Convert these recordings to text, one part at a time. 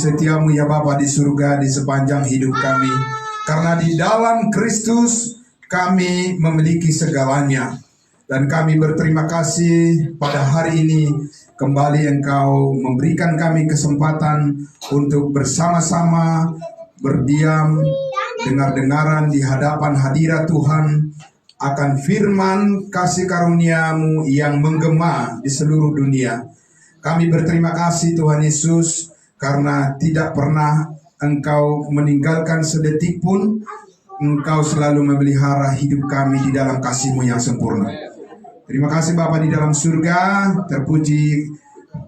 setiamu ya Bapa di surga di sepanjang hidup kami. Karena di dalam Kristus kami memiliki segalanya. Dan kami berterima kasih pada hari ini kembali Engkau memberikan kami kesempatan untuk bersama-sama berdiam, dengar-dengaran di hadapan hadirat Tuhan akan firman kasih karunia-Mu yang menggema di seluruh dunia. Kami berterima kasih Tuhan Yesus karena tidak pernah Engkau meninggalkan sedetik pun. Engkau selalu memelihara hidup kami di dalam kasih-Mu yang sempurna. Terima kasih Bapa di dalam surga,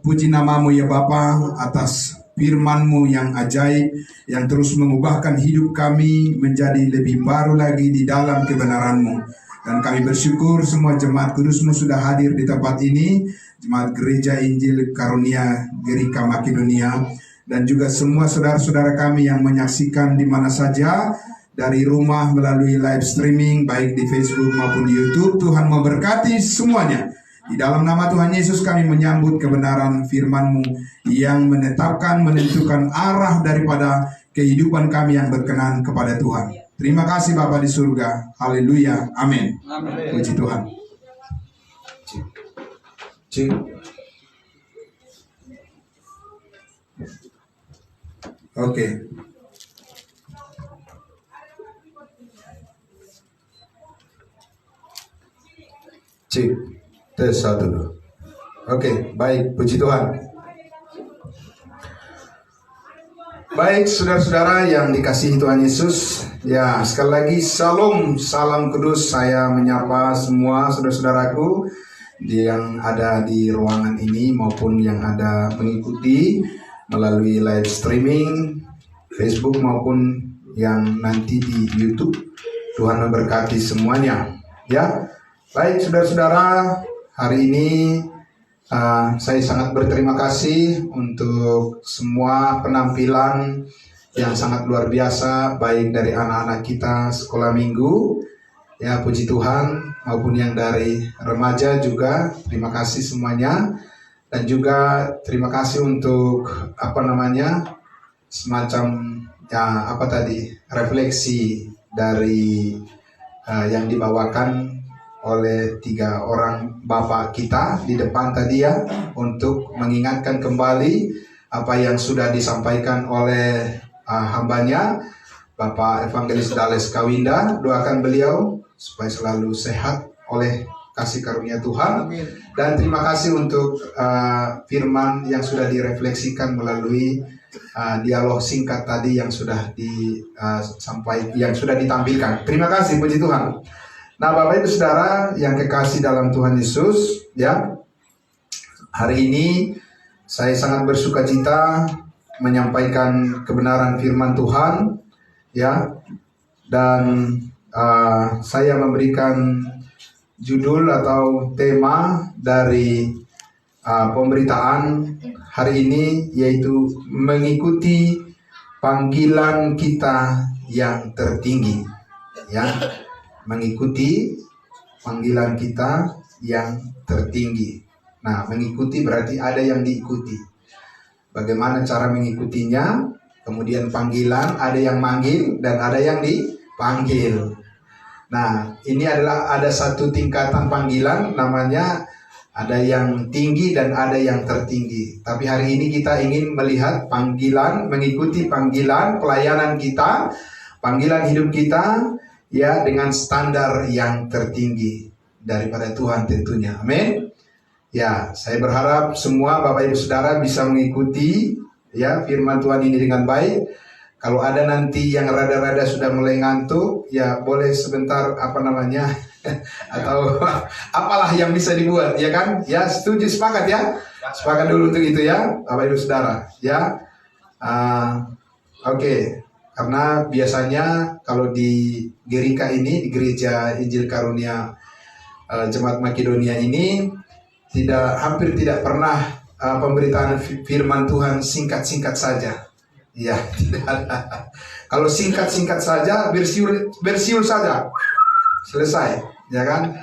puji namamu ya Bapa atas firman-Mu yang ajaib, yang terus mengubahkan hidup kami menjadi lebih baru lagi di dalam kebenaran-Mu. Dan kami bersyukur semua jemaat kudus-Mu sudah hadir di tempat ini, jemaat Gereja Injil Karunia Gerika Makedonia, dan juga semua saudara-saudara kami yang menyaksikan di mana saja, dari rumah melalui live streaming baik di Facebook maupun di YouTube. Tuhan memberkati semuanya. Di dalam nama Tuhan Yesus kami menyambut kebenaran firman-Mu yang menentukan arah daripada kehidupan kami yang berkenan kepada Tuhan. Terima kasih Bapa di surga. Haleluya. Amin. Puji Tuhan. Oke. Cik, tes 1, 2. Oke, baik, puji Tuhan. Baik, saudara-saudara yang dikasihi Tuhan Yesus, ya sekali lagi salam, salam kudus. Saya menyapa semua saudara-saudaraku yang ada di ruangan ini maupun yang ada mengikuti melalui live streaming Facebook maupun yang nanti di YouTube. Tuhan memberkati semuanya, ya. Baik saudara-saudara, hari ini saya sangat berterima kasih untuk semua penampilan yang sangat luar biasa, baik dari anak-anak kita sekolah minggu, ya puji Tuhan, maupun yang dari remaja juga. Terima kasih semuanya, dan juga terima kasih untuk semacam refleksi dari yang dibawakan oleh 3 orang bapak kita di depan tadi ya, untuk mengingatkan kembali apa yang sudah disampaikan oleh hambanya Bapak Evangelis Dales Kawinda. Doakan beliau supaya selalu sehat oleh kasih karunia Tuhan. Dan terima kasih untuk firman yang sudah direfleksikan melalui dialog singkat tadi yang sudah yang sudah ditampilkan. Terima kasih, puji Tuhan. Nah, Bapak Ibu Saudara yang kekasih dalam Tuhan Yesus, ya. Hari ini saya sangat bersukacita menyampaikan kebenaran firman Tuhan, ya. Dan saya memberikan judul atau tema dari pemberitaan hari ini, yaitu mengikuti panggilan kita yang tertinggi, ya. Mengikuti panggilan kita yang tertinggi. Nah, mengikuti berarti ada yang diikuti. Bagaimana cara mengikutinya? Kemudian panggilan, ada yang manggil dan ada yang dipanggil. Nah, ini ada satu tingkatan panggilan, namanya ada yang tinggi dan ada yang tertinggi. Tapi hari ini kita ingin melihat panggilan, mengikuti panggilan pelayanan kita, panggilan hidup kita, ya, dengan standar yang tertinggi daripada Tuhan tentunya. Amin. Ya, saya berharap semua Bapak Ibu Saudara bisa mengikuti ya firman Tuhan ini dengan baik. Kalau ada nanti yang rada-rada sudah mulai ngantuk, ya boleh sebentar atau apalah yang bisa dibuat, ya kan? Ya, setuju, sepakat ya? Sepakat dulu untuk itu ya, Bapak Ibu Saudara, ya. Oke. Karena biasanya kalau di Gerika ini, di Gereja Injil Karunia Jemaat Makedonia ini, hampir tidak pernah pemberitaan firman Tuhan singkat-singkat saja. Ya, tidak ada. Kalau singkat-singkat saja, bersiul saja, selesai, ya kan?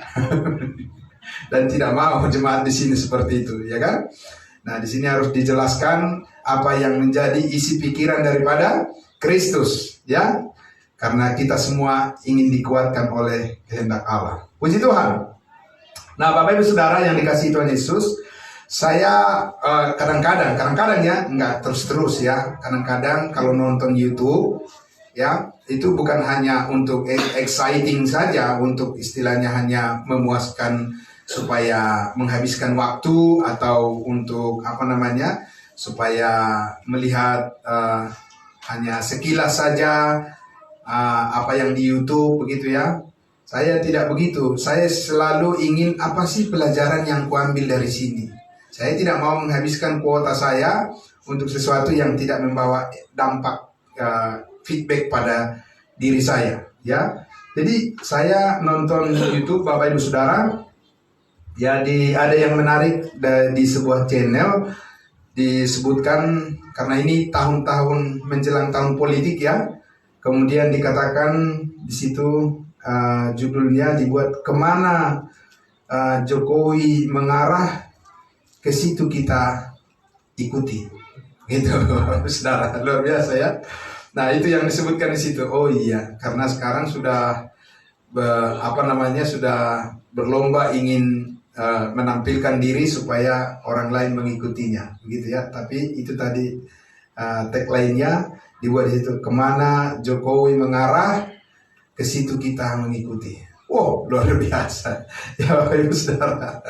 Dan tidak mau jemaat di sini seperti itu, ya kan? Nah, di sini harus dijelaskan apa yang menjadi isi pikiran daripada Kristus, ya. Karena kita semua ingin dikuatkan oleh kehendak Allah. Puji Tuhan. Nah, Bapak Ibu Saudara yang dikasihi Tuhan Yesus, saya kadang-kadang ya, nggak terus-terus ya. Kadang-kadang kalau nonton YouTube, ya, itu bukan hanya untuk exciting saja, untuk istilahnya hanya memuaskan supaya menghabiskan waktu, atau untuk supaya melihat hanya sekilas saja apa yang di YouTube begitu ya. Saya tidak begitu. Saya selalu ingin apa sih pelajaran yang kuambil dari sini. Saya tidak mau menghabiskan kuota saya untuk sesuatu yang tidak membawa dampak feedback pada diri saya, ya. Jadi saya nonton YouTube, Bapak Ibu Saudara, ya, ada yang menarik di sebuah channel disebutkan, karena ini tahun-tahun menjelang tahun politik ya. Kemudian dikatakan di situ judulnya dibuat, kemana Jokowi mengarah, ke situ kita ikuti, gitu. Saudara, luar biasa ya. Nah, itu yang disebutkan di situ. Oh iya, karena sekarang sudah sudah berlomba ingin menampilkan diri supaya orang lain mengikutinya, begitu ya. Tapi itu tadi tagline-nya dibuat di situ, kemana Jokowi mengarah, ke situ kita mengikuti. Wow, luar biasa. Ya Bapak Ibu Saudara.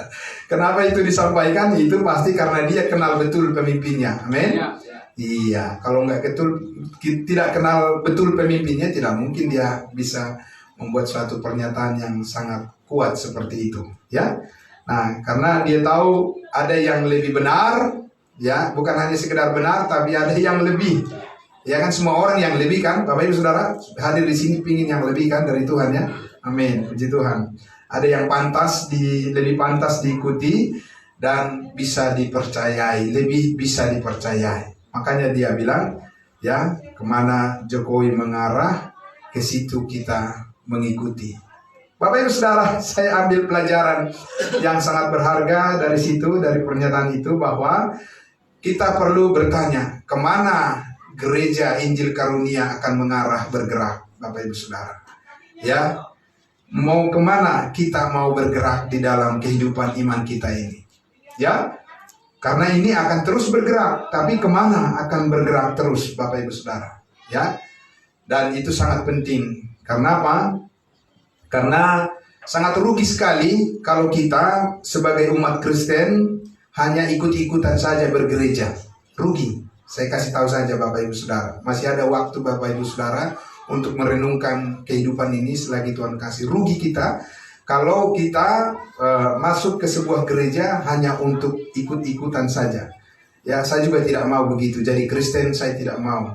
Kenapa itu disampaikan? Itu pasti karena dia kenal betul pemimpinnya. Amin. Ya, ya. Iya, kalau tidak kenal betul pemimpinnya, tidak mungkin dia bisa membuat suatu pernyataan yang sangat kuat seperti itu, ya. Nah, karena dia tahu ada yang lebih benar, ya, bukan hanya sekedar benar, tapi ada yang lebih. Ya kan, semua orang yang lebih kan, Bapak Ibu Saudara, hadir di sini pingin yang lebih kan dari Tuhan ya. Amin, puji Tuhan. Ada yang lebih pantas diikuti dan bisa dipercayai, lebih bisa dipercayai. Makanya dia bilang, ya, kemana Jokowi mengarah, ke situ kita mengikuti. Bapak Ibu Saudara, saya ambil pelajaran yang sangat berharga dari situ, dari pernyataan itu, bahwa kita perlu bertanya, kemana gereja Injil Karunia akan mengarah, bergerak, Bapak Ibu Saudara. Ya, mau kemana kita mau bergerak di dalam kehidupan iman kita ini. Ya, karena ini akan terus bergerak, tapi kemana akan bergerak terus, Bapak Ibu Saudara. Ya, dan itu sangat penting. Karena apa? Karena sangat rugi sekali kalau kita sebagai umat Kristen hanya ikut-ikutan saja bergereja. Rugi. Saya kasih tahu saja Bapak Ibu Saudara, masih ada waktu Bapak Ibu Saudara untuk merenungkan kehidupan ini selagi Tuhan kasih. Rugi kita kalau kita masuk ke sebuah gereja hanya untuk ikut-ikutan saja. Ya, saya juga tidak mau begitu. Jadi Kristen saya tidak mau.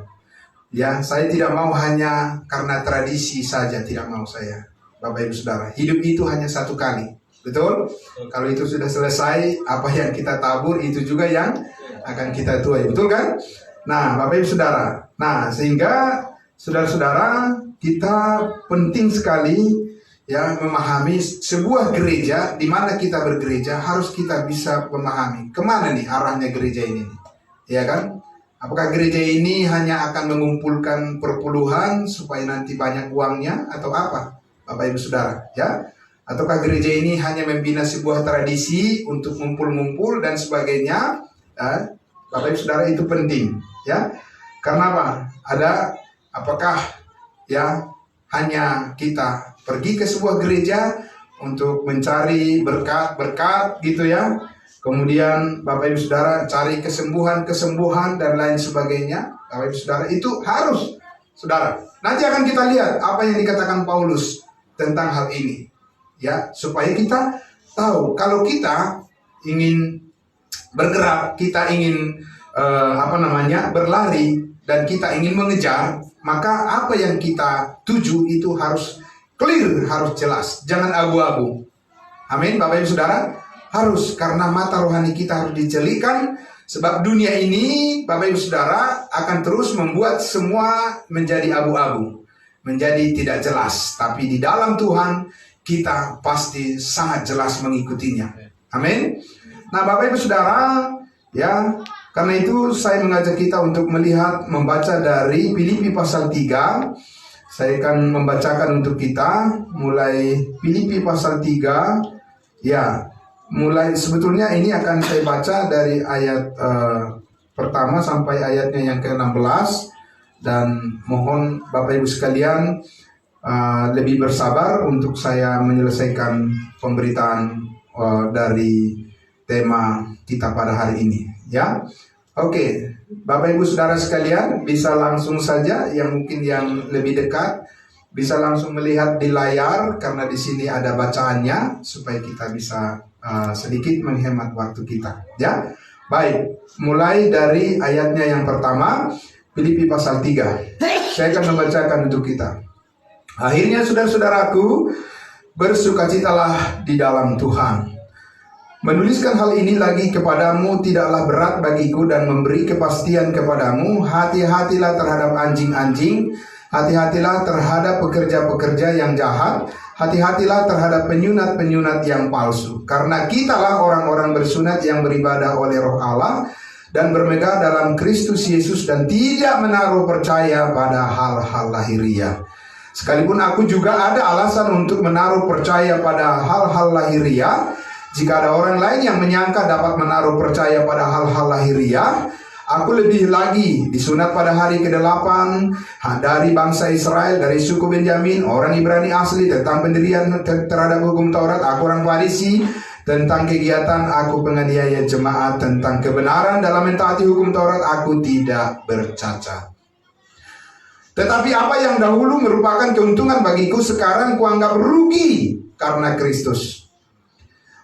Ya, saya tidak mau hanya karena tradisi saja, tidak mau saya. Bapak Ibu Saudara, hidup itu hanya satu kali. Betul? Kalau itu sudah selesai, apa yang kita tabur itu juga yang akan kita tuai, betul kan? Nah, Bapak Ibu Saudara, nah sehingga saudara-saudara, kita penting sekali ya memahami sebuah gereja, di mana kita bergereja harus kita bisa memahami kemana nih arahnya gereja ini, ya kan? Apakah gereja ini hanya akan mengumpulkan perpuluhan supaya nanti banyak uangnya atau apa, Bapak Ibu Saudara, ya? Ataukah gereja ini hanya membina sebuah tradisi untuk ngumpul-ngumpul dan sebagainya? Bapak Ibu Saudara, itu penting, ya. Karena apa? Apakah ya hanya kita pergi ke sebuah gereja untuk mencari berkat-berkat gitu ya. Kemudian Bapak Ibu Saudara cari kesembuhan dan lain sebagainya. Bapak Ibu Saudara, itu harus, Saudara. Nanti akan kita lihat apa yang dikatakan Paulus tentang hal ini. Ya, supaya kita tahu kalau kita ingin bergerak, kita ingin berlari dan kita ingin mengejar, maka apa yang kita tuju itu harus clear, harus jelas, jangan abu-abu. Amin, Bapak Ibu Saudara, harus, karena mata rohani kita harus dicelikan, sebab dunia ini, Bapak Ibu Saudara, akan terus membuat semua menjadi abu-abu, menjadi tidak jelas, tapi di dalam Tuhan kita pasti sangat jelas mengikutinya. Amin. Nah, Bapak Ibu Saudara, ya, Karena itu saya mengajak kita untuk membaca dari Filipi pasal 3. Saya akan membacakan untuk kita mulai Filipi pasal 3. Ya, mulai sebetulnya ini akan saya baca dari ayat pertama sampai ayatnya yang ke-16. Dan mohon Bapak Ibu sekalian lebih bersabar untuk saya menyelesaikan pemberitaan dari tema kita pada hari ini, ya. Oke, Bapak Ibu Saudara sekalian, bisa langsung saja yang mungkin yang lebih dekat bisa langsung melihat di layar karena di sini ada bacaannya supaya kita bisa sedikit menghemat waktu kita, ya. Baik, mulai dari ayatnya yang pertama, Filipi pasal 3. Saya akan membacakan untuk kita. Akhirnya saudara-saudaraku, bersukacitalah di dalam Tuhan. Menuliskan hal ini lagi kepadamu tidaklah berat bagiku dan memberi kepastian kepadamu. Hati-hatilah terhadap anjing-anjing, hati-hatilah terhadap pekerja-pekerja yang jahat, hati-hatilah terhadap penyunat-penyunat yang palsu. Karena kitalah orang-orang bersunat yang beribadah oleh Roh Allah dan bermegah dalam Kristus Yesus dan tidak menaruh percaya pada hal-hal lahiriah. Sekalipun aku juga ada alasan untuk menaruh percaya pada hal-hal lahiriah. Jika ada orang lain yang menyangka dapat menaruh percaya pada hal-hal lahiriah, aku lebih lagi disunat pada hari ke-8 dari bangsa Israel, dari suku Benyamin, orang Ibrani asli, tentang pendirian terhadap hukum Taurat, aku orang Farisi, tentang kegiatan aku penganiaya jemaat, tentang kebenaran dalam mentaati hukum Taurat, aku tidak bercacat. Tetapi apa yang dahulu merupakan keuntungan bagiku, sekarang kuanggap rugi karena Kristus.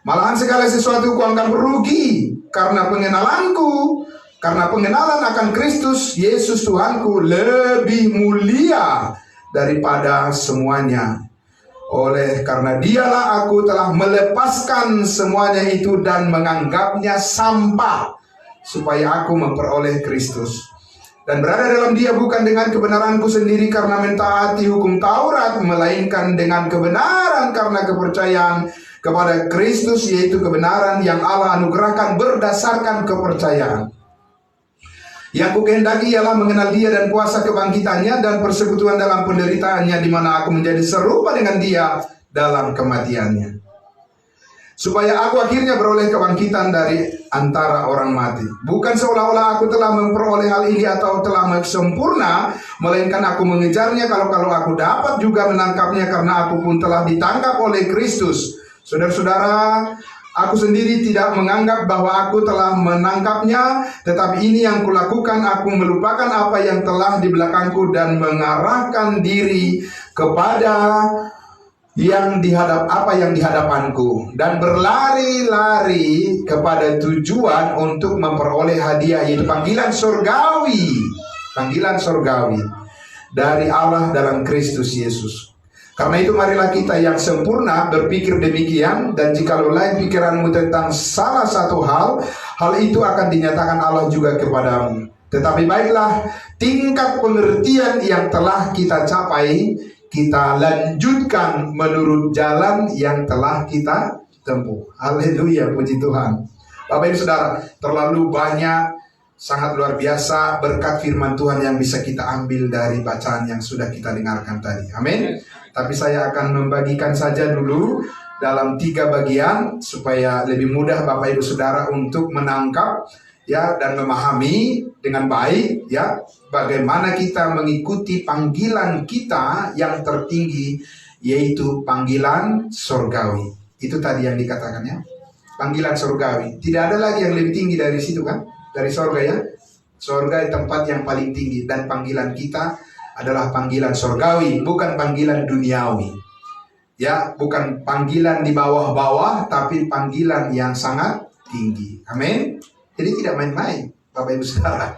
Malahan segala sesuatu kuanggap rugi karena pengenalanku, karena pengenalan akan Kristus Yesus Tuhanku lebih mulia daripada semuanya. Oleh karena dialah aku telah melepaskan semuanya itu dan menganggapnya sampah, supaya aku memperoleh Kristus dan berada dalam dia bukan dengan kebenaranku sendiri karena mentaati hukum Taurat, melainkan dengan kebenaran karena kepercayaan kepada Kristus, yaitu kebenaran yang Allah anugerahkan berdasarkan kepercayaan. Yang kukehendaki ialah mengenal dia dan kuasa kebangkitannya dan persekutuan dalam penderitaannya, di mana aku menjadi serupa dengan dia dalam kematiannya, supaya aku akhirnya beroleh kebangkitan dari antara orang mati. Bukan seolah-olah aku telah memperoleh hal ini atau telah sempurna, melainkan aku mengejarnya kalau aku dapat juga menangkapnya, karena aku pun telah ditangkap oleh Kristus. Saudara-saudara, aku sendiri tidak menganggap bahwa aku telah menangkapnya, tetapi ini yang kulakukan, aku melupakan apa yang telah di belakangku dan mengarahkan diri kepada yang di hadapanku, dan berlari-lari kepada tujuan untuk memperoleh hadiah, yaitu panggilan surgawi dari Allah dalam Kristus Yesus. Karena itu marilah kita yang sempurna berpikir demikian, dan jikalau lain pikiranmu tentang salah satu hal itu akan dinyatakan Allah juga kepadamu. Tetapi baiklah, tingkat pengertian yang telah kita capai, kita lanjutkan menurut jalan yang telah kita tempuh. Haleluya, puji Tuhan. Bapak Ibu Saudara, terlalu banyak, sangat luar biasa berkat firman Tuhan yang bisa kita ambil dari bacaan yang sudah kita dengarkan tadi. Amin. Tapi saya akan membagikan saja dulu dalam 3 bagian supaya lebih mudah Bapak Ibu Saudara untuk menangkap, ya, dan memahami dengan baik, ya, bagaimana kita mengikuti panggilan kita yang tertinggi, yaitu panggilan surgawi. Itu tadi yang dikatakannya, panggilan surgawi. Tidak ada lagi yang lebih tinggi dari situ, kan? Dari surga, ya. Surga tempat yang paling tinggi, dan panggilan kita adalah panggilan surgawi, bukan panggilan duniawi. Ya, bukan panggilan di bawah-bawah, tapi panggilan yang sangat tinggi. Amin. Jadi tidak main-main, Bapak Ibu Saudara.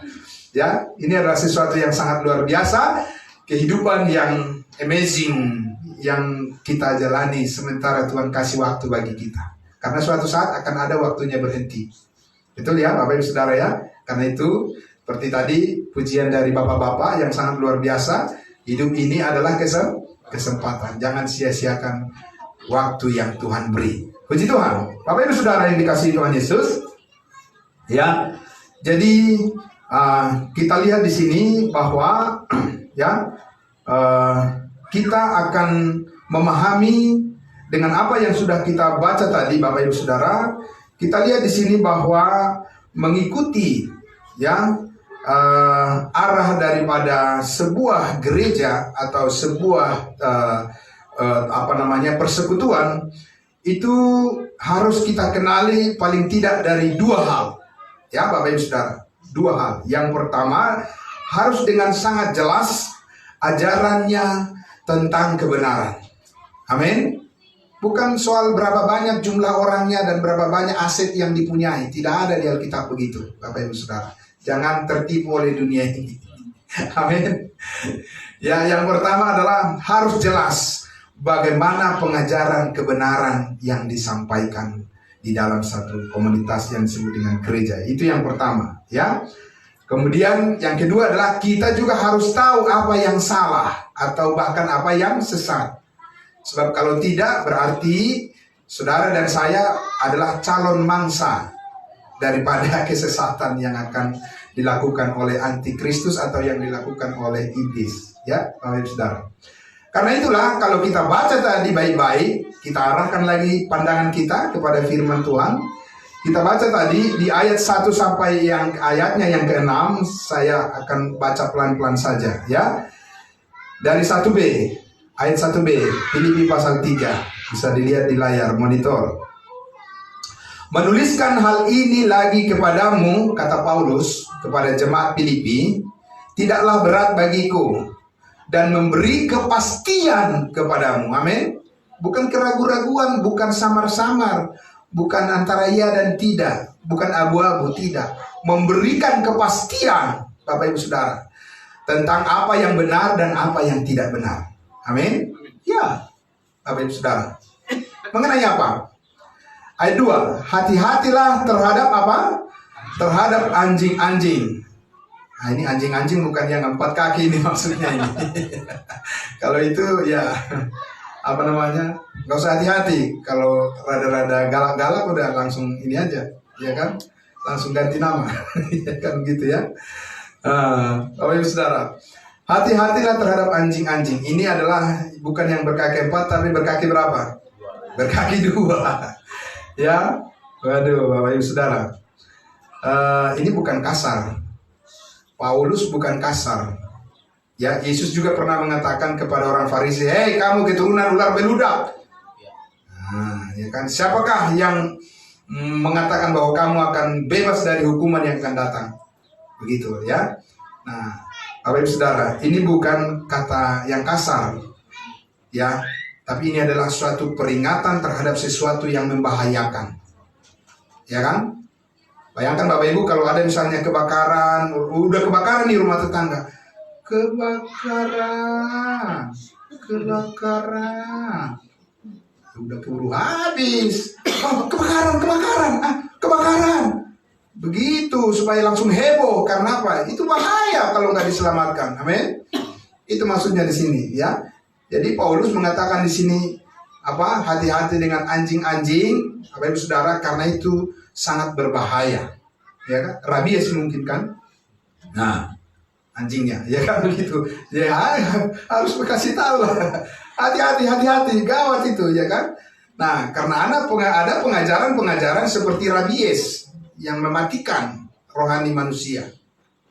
Ya, ini adalah sesuatu yang sangat luar biasa, kehidupan yang amazing yang kita jalani sementara Tuhan kasih waktu bagi kita. Karena suatu saat akan ada waktunya berhenti. Betul ya, Bapak Ibu Saudara, ya. Karena itu seperti tadi pujian dari bapak-bapak yang sangat luar biasa, hidup ini adalah kesempatan. Jangan sia-siakan waktu yang Tuhan beri. Puji Tuhan. Bapak Ibu Saudara yang dikasihi Tuhan Yesus, ya, Jadi kita lihat di sini bahwa ya kita akan memahami dengan apa yang sudah kita baca tadi, Bapak Ibu Saudara. Kita lihat di sini bahwa mengikuti ya arah daripada sebuah gereja atau sebuah persekutuan itu harus kita kenali paling tidak dari dua hal. Ya, Bapak Ibu Saudara, dua hal. Yang pertama, harus dengan sangat jelas ajarannya tentang kebenaran. Amin. Bukan soal berapa banyak jumlah orangnya dan berapa banyak aset yang dipunyai. Tidak ada di Alkitab begitu, Bapak Ibu Saudara. Jangan tertipu oleh dunia ini. Amin. Ya, yang pertama adalah harus jelas bagaimana pengajaran kebenaran yang disampaikan di dalam satu komunitas yang disebut dengan gereja. Itu yang pertama, ya. Kemudian yang kedua adalah kita juga harus tahu apa yang salah atau bahkan apa yang sesat. Sebab kalau tidak, berarti saudara dan saya adalah calon mangsa daripada kesesatan yang akan dilakukan oleh antikristus atau yang dilakukan oleh iblis, ya, Bapak Ibu Saudara. Karena itulah kalau kita baca tadi baik-baik, kita arahkan lagi pandangan kita kepada firman Tuhan. Kita baca tadi di ayat 1 sampai yang ayatnya yang ke-6, saya akan baca pelan-pelan saja, ya. Dari 1b, ayat 1b, Filipi pasal 3, bisa dilihat di layar monitor. Menuliskan hal ini lagi kepadamu, kata Paulus kepada jemaat Filipi, tidaklah berat bagiku dan memberi kepastian kepadamu. Amin. Bukan keraguan-raguan, bukan samar-samar, bukan antara iya dan tidak, bukan abu-abu, tidak. Memberikan kepastian, Bapak Ibu Saudara, tentang apa yang benar dan apa yang tidak benar. Amin. Ya, Bapak Ibu Saudara. Mengenai apa? Ayat 2, hati-hatilah terhadap apa? Terhadap anjing-anjing. Nah, ini anjing-anjing bukan yang 4 kaki ini maksudnya ini. Kalau itu ya nggak usah hati-hati. Kalau rada-rada galak-galak udah langsung ini aja, ya kan? Langsung ganti nama, ya kan gitu ya. Bapak Ibu Saudara, hati-hatilah terhadap anjing-anjing. Ini adalah bukan yang berkaki 4 tapi berkaki berapa? Berkaki 2. Ya, waduh Bapak Ibu Saudara. Ini bukan kasar. Paulus bukan kasar. Ya, Yesus juga pernah mengatakan kepada orang Farisi, "Hei, kamu keturunan ular beludak." Nah, ya kan, siapakah yang mengatakan bahwa kamu akan bebas dari hukuman yang akan datang? Begitu ya. Nah, Bapak Ibu Saudara, ini bukan kata yang kasar. Ya, tapi ini adalah suatu peringatan terhadap sesuatu yang membahayakan. Ya kan? Bayangkan Bapak Ibu kalau ada misalnya kebakaran, udah kebakaran di rumah tetangga. Kebakaran. Udah keburu habis. Oh, kebakaran. Begitu supaya langsung heboh. Karena apa? Itu bahaya kalau nggak diselamatkan. Amin. Itu maksudnya di sini, ya. Jadi Paulus mengatakan di sini apa? Hati-hati dengan anjing-anjing, Bapak Ibu Saudara, karena itu sangat berbahaya. Ya kan? Rabies mungkin kan? Nah, anjingnya, ya kan begitu. Ya harus kasih tahu lah. Hati-hati, gawat itu, ya kan? Nah, karena ada pengajaran-pengajaran seperti rabies yang mematikan rohani manusia,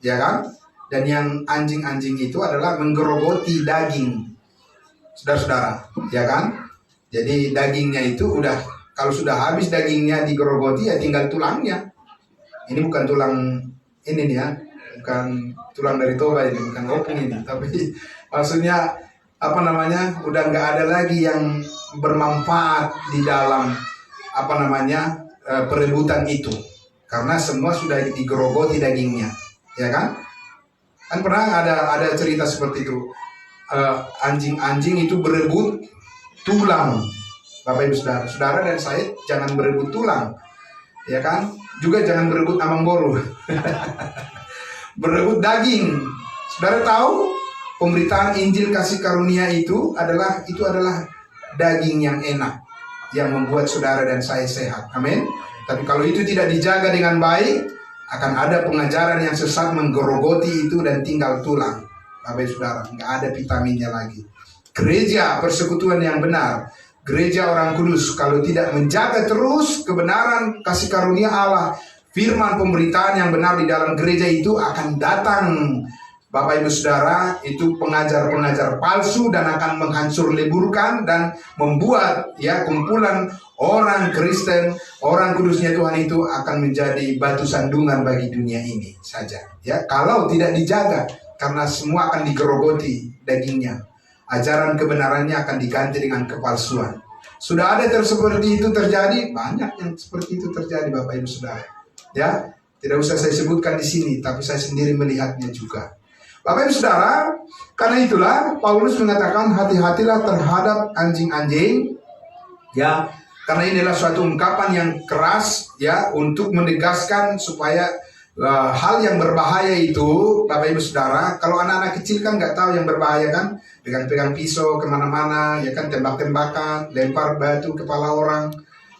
ya kan? Dan yang anjing-anjing itu adalah menggerogoti daging, saudara-saudara, ya kan? Jadi dagingnya itu kalau sudah habis dagingnya digerogoti ya tinggal tulangnya. Ini bukan tulang ini nih ya, bukan tulang dari toba ini, bukan opung ini, tapi maksudnya udah nggak ada lagi yang bermanfaat di dalam perebutan itu, karena semua sudah digerogoti dagingnya, ya kan? Kan pernah ada cerita seperti itu, anjing-anjing itu berebut tulang. Bapak Ibu Saudara dan saya jangan berebut tulang, ya kan? Juga jangan berebut amang boru. Berebut daging. Saudara tahu pemberitaan Injil kasih karunia itu adalah daging yang enak, yang membuat saudara dan saya sehat. Amin. Tapi kalau itu tidak dijaga dengan baik, Akan ada pengajaran yang sesat menggerogoti itu dan tinggal tulang. Bapak Ibu Saudara, nggak ada vitaminnya lagi. Gereja persekutuan yang benar, gereja orang kudus, kalau tidak menjaga terus kebenaran kasih karunia Allah, firman pemberitaan yang benar di dalam gereja itu akan datang, Bapak Ibu Saudara, itu pengajar-pengajar palsu dan akan menghancur leburkan dan membuat kumpulan orang Kristen, orang kudusnya Tuhan itu akan menjadi batu sandungan bagi dunia ini saja. Kalau tidak dijaga, karena semua akan digerogoti dagingnya. Ajaran kebenarannya akan diganti dengan kepalsuan. Sudah ada seperti itu terjadi, banyak yang seperti itu terjadi, Bapak Ibu Saudara. Tidak usah saya sebutkan di sini, tapi saya sendiri melihatnya juga. Bapak Ibu Saudara, karena itulah Paulus mengatakan hati-hatilah terhadap anjing-anjing, karena inilah suatu ungkapan yang keras untuk menegaskan supaya hal yang berbahaya itu, Bapak Ibu Saudara, kalau anak-anak kecil kan nggak tahu yang berbahaya kan, pegang-pegang pisau kemana-mana, tembak-tembakan, lempar batu kepala orang,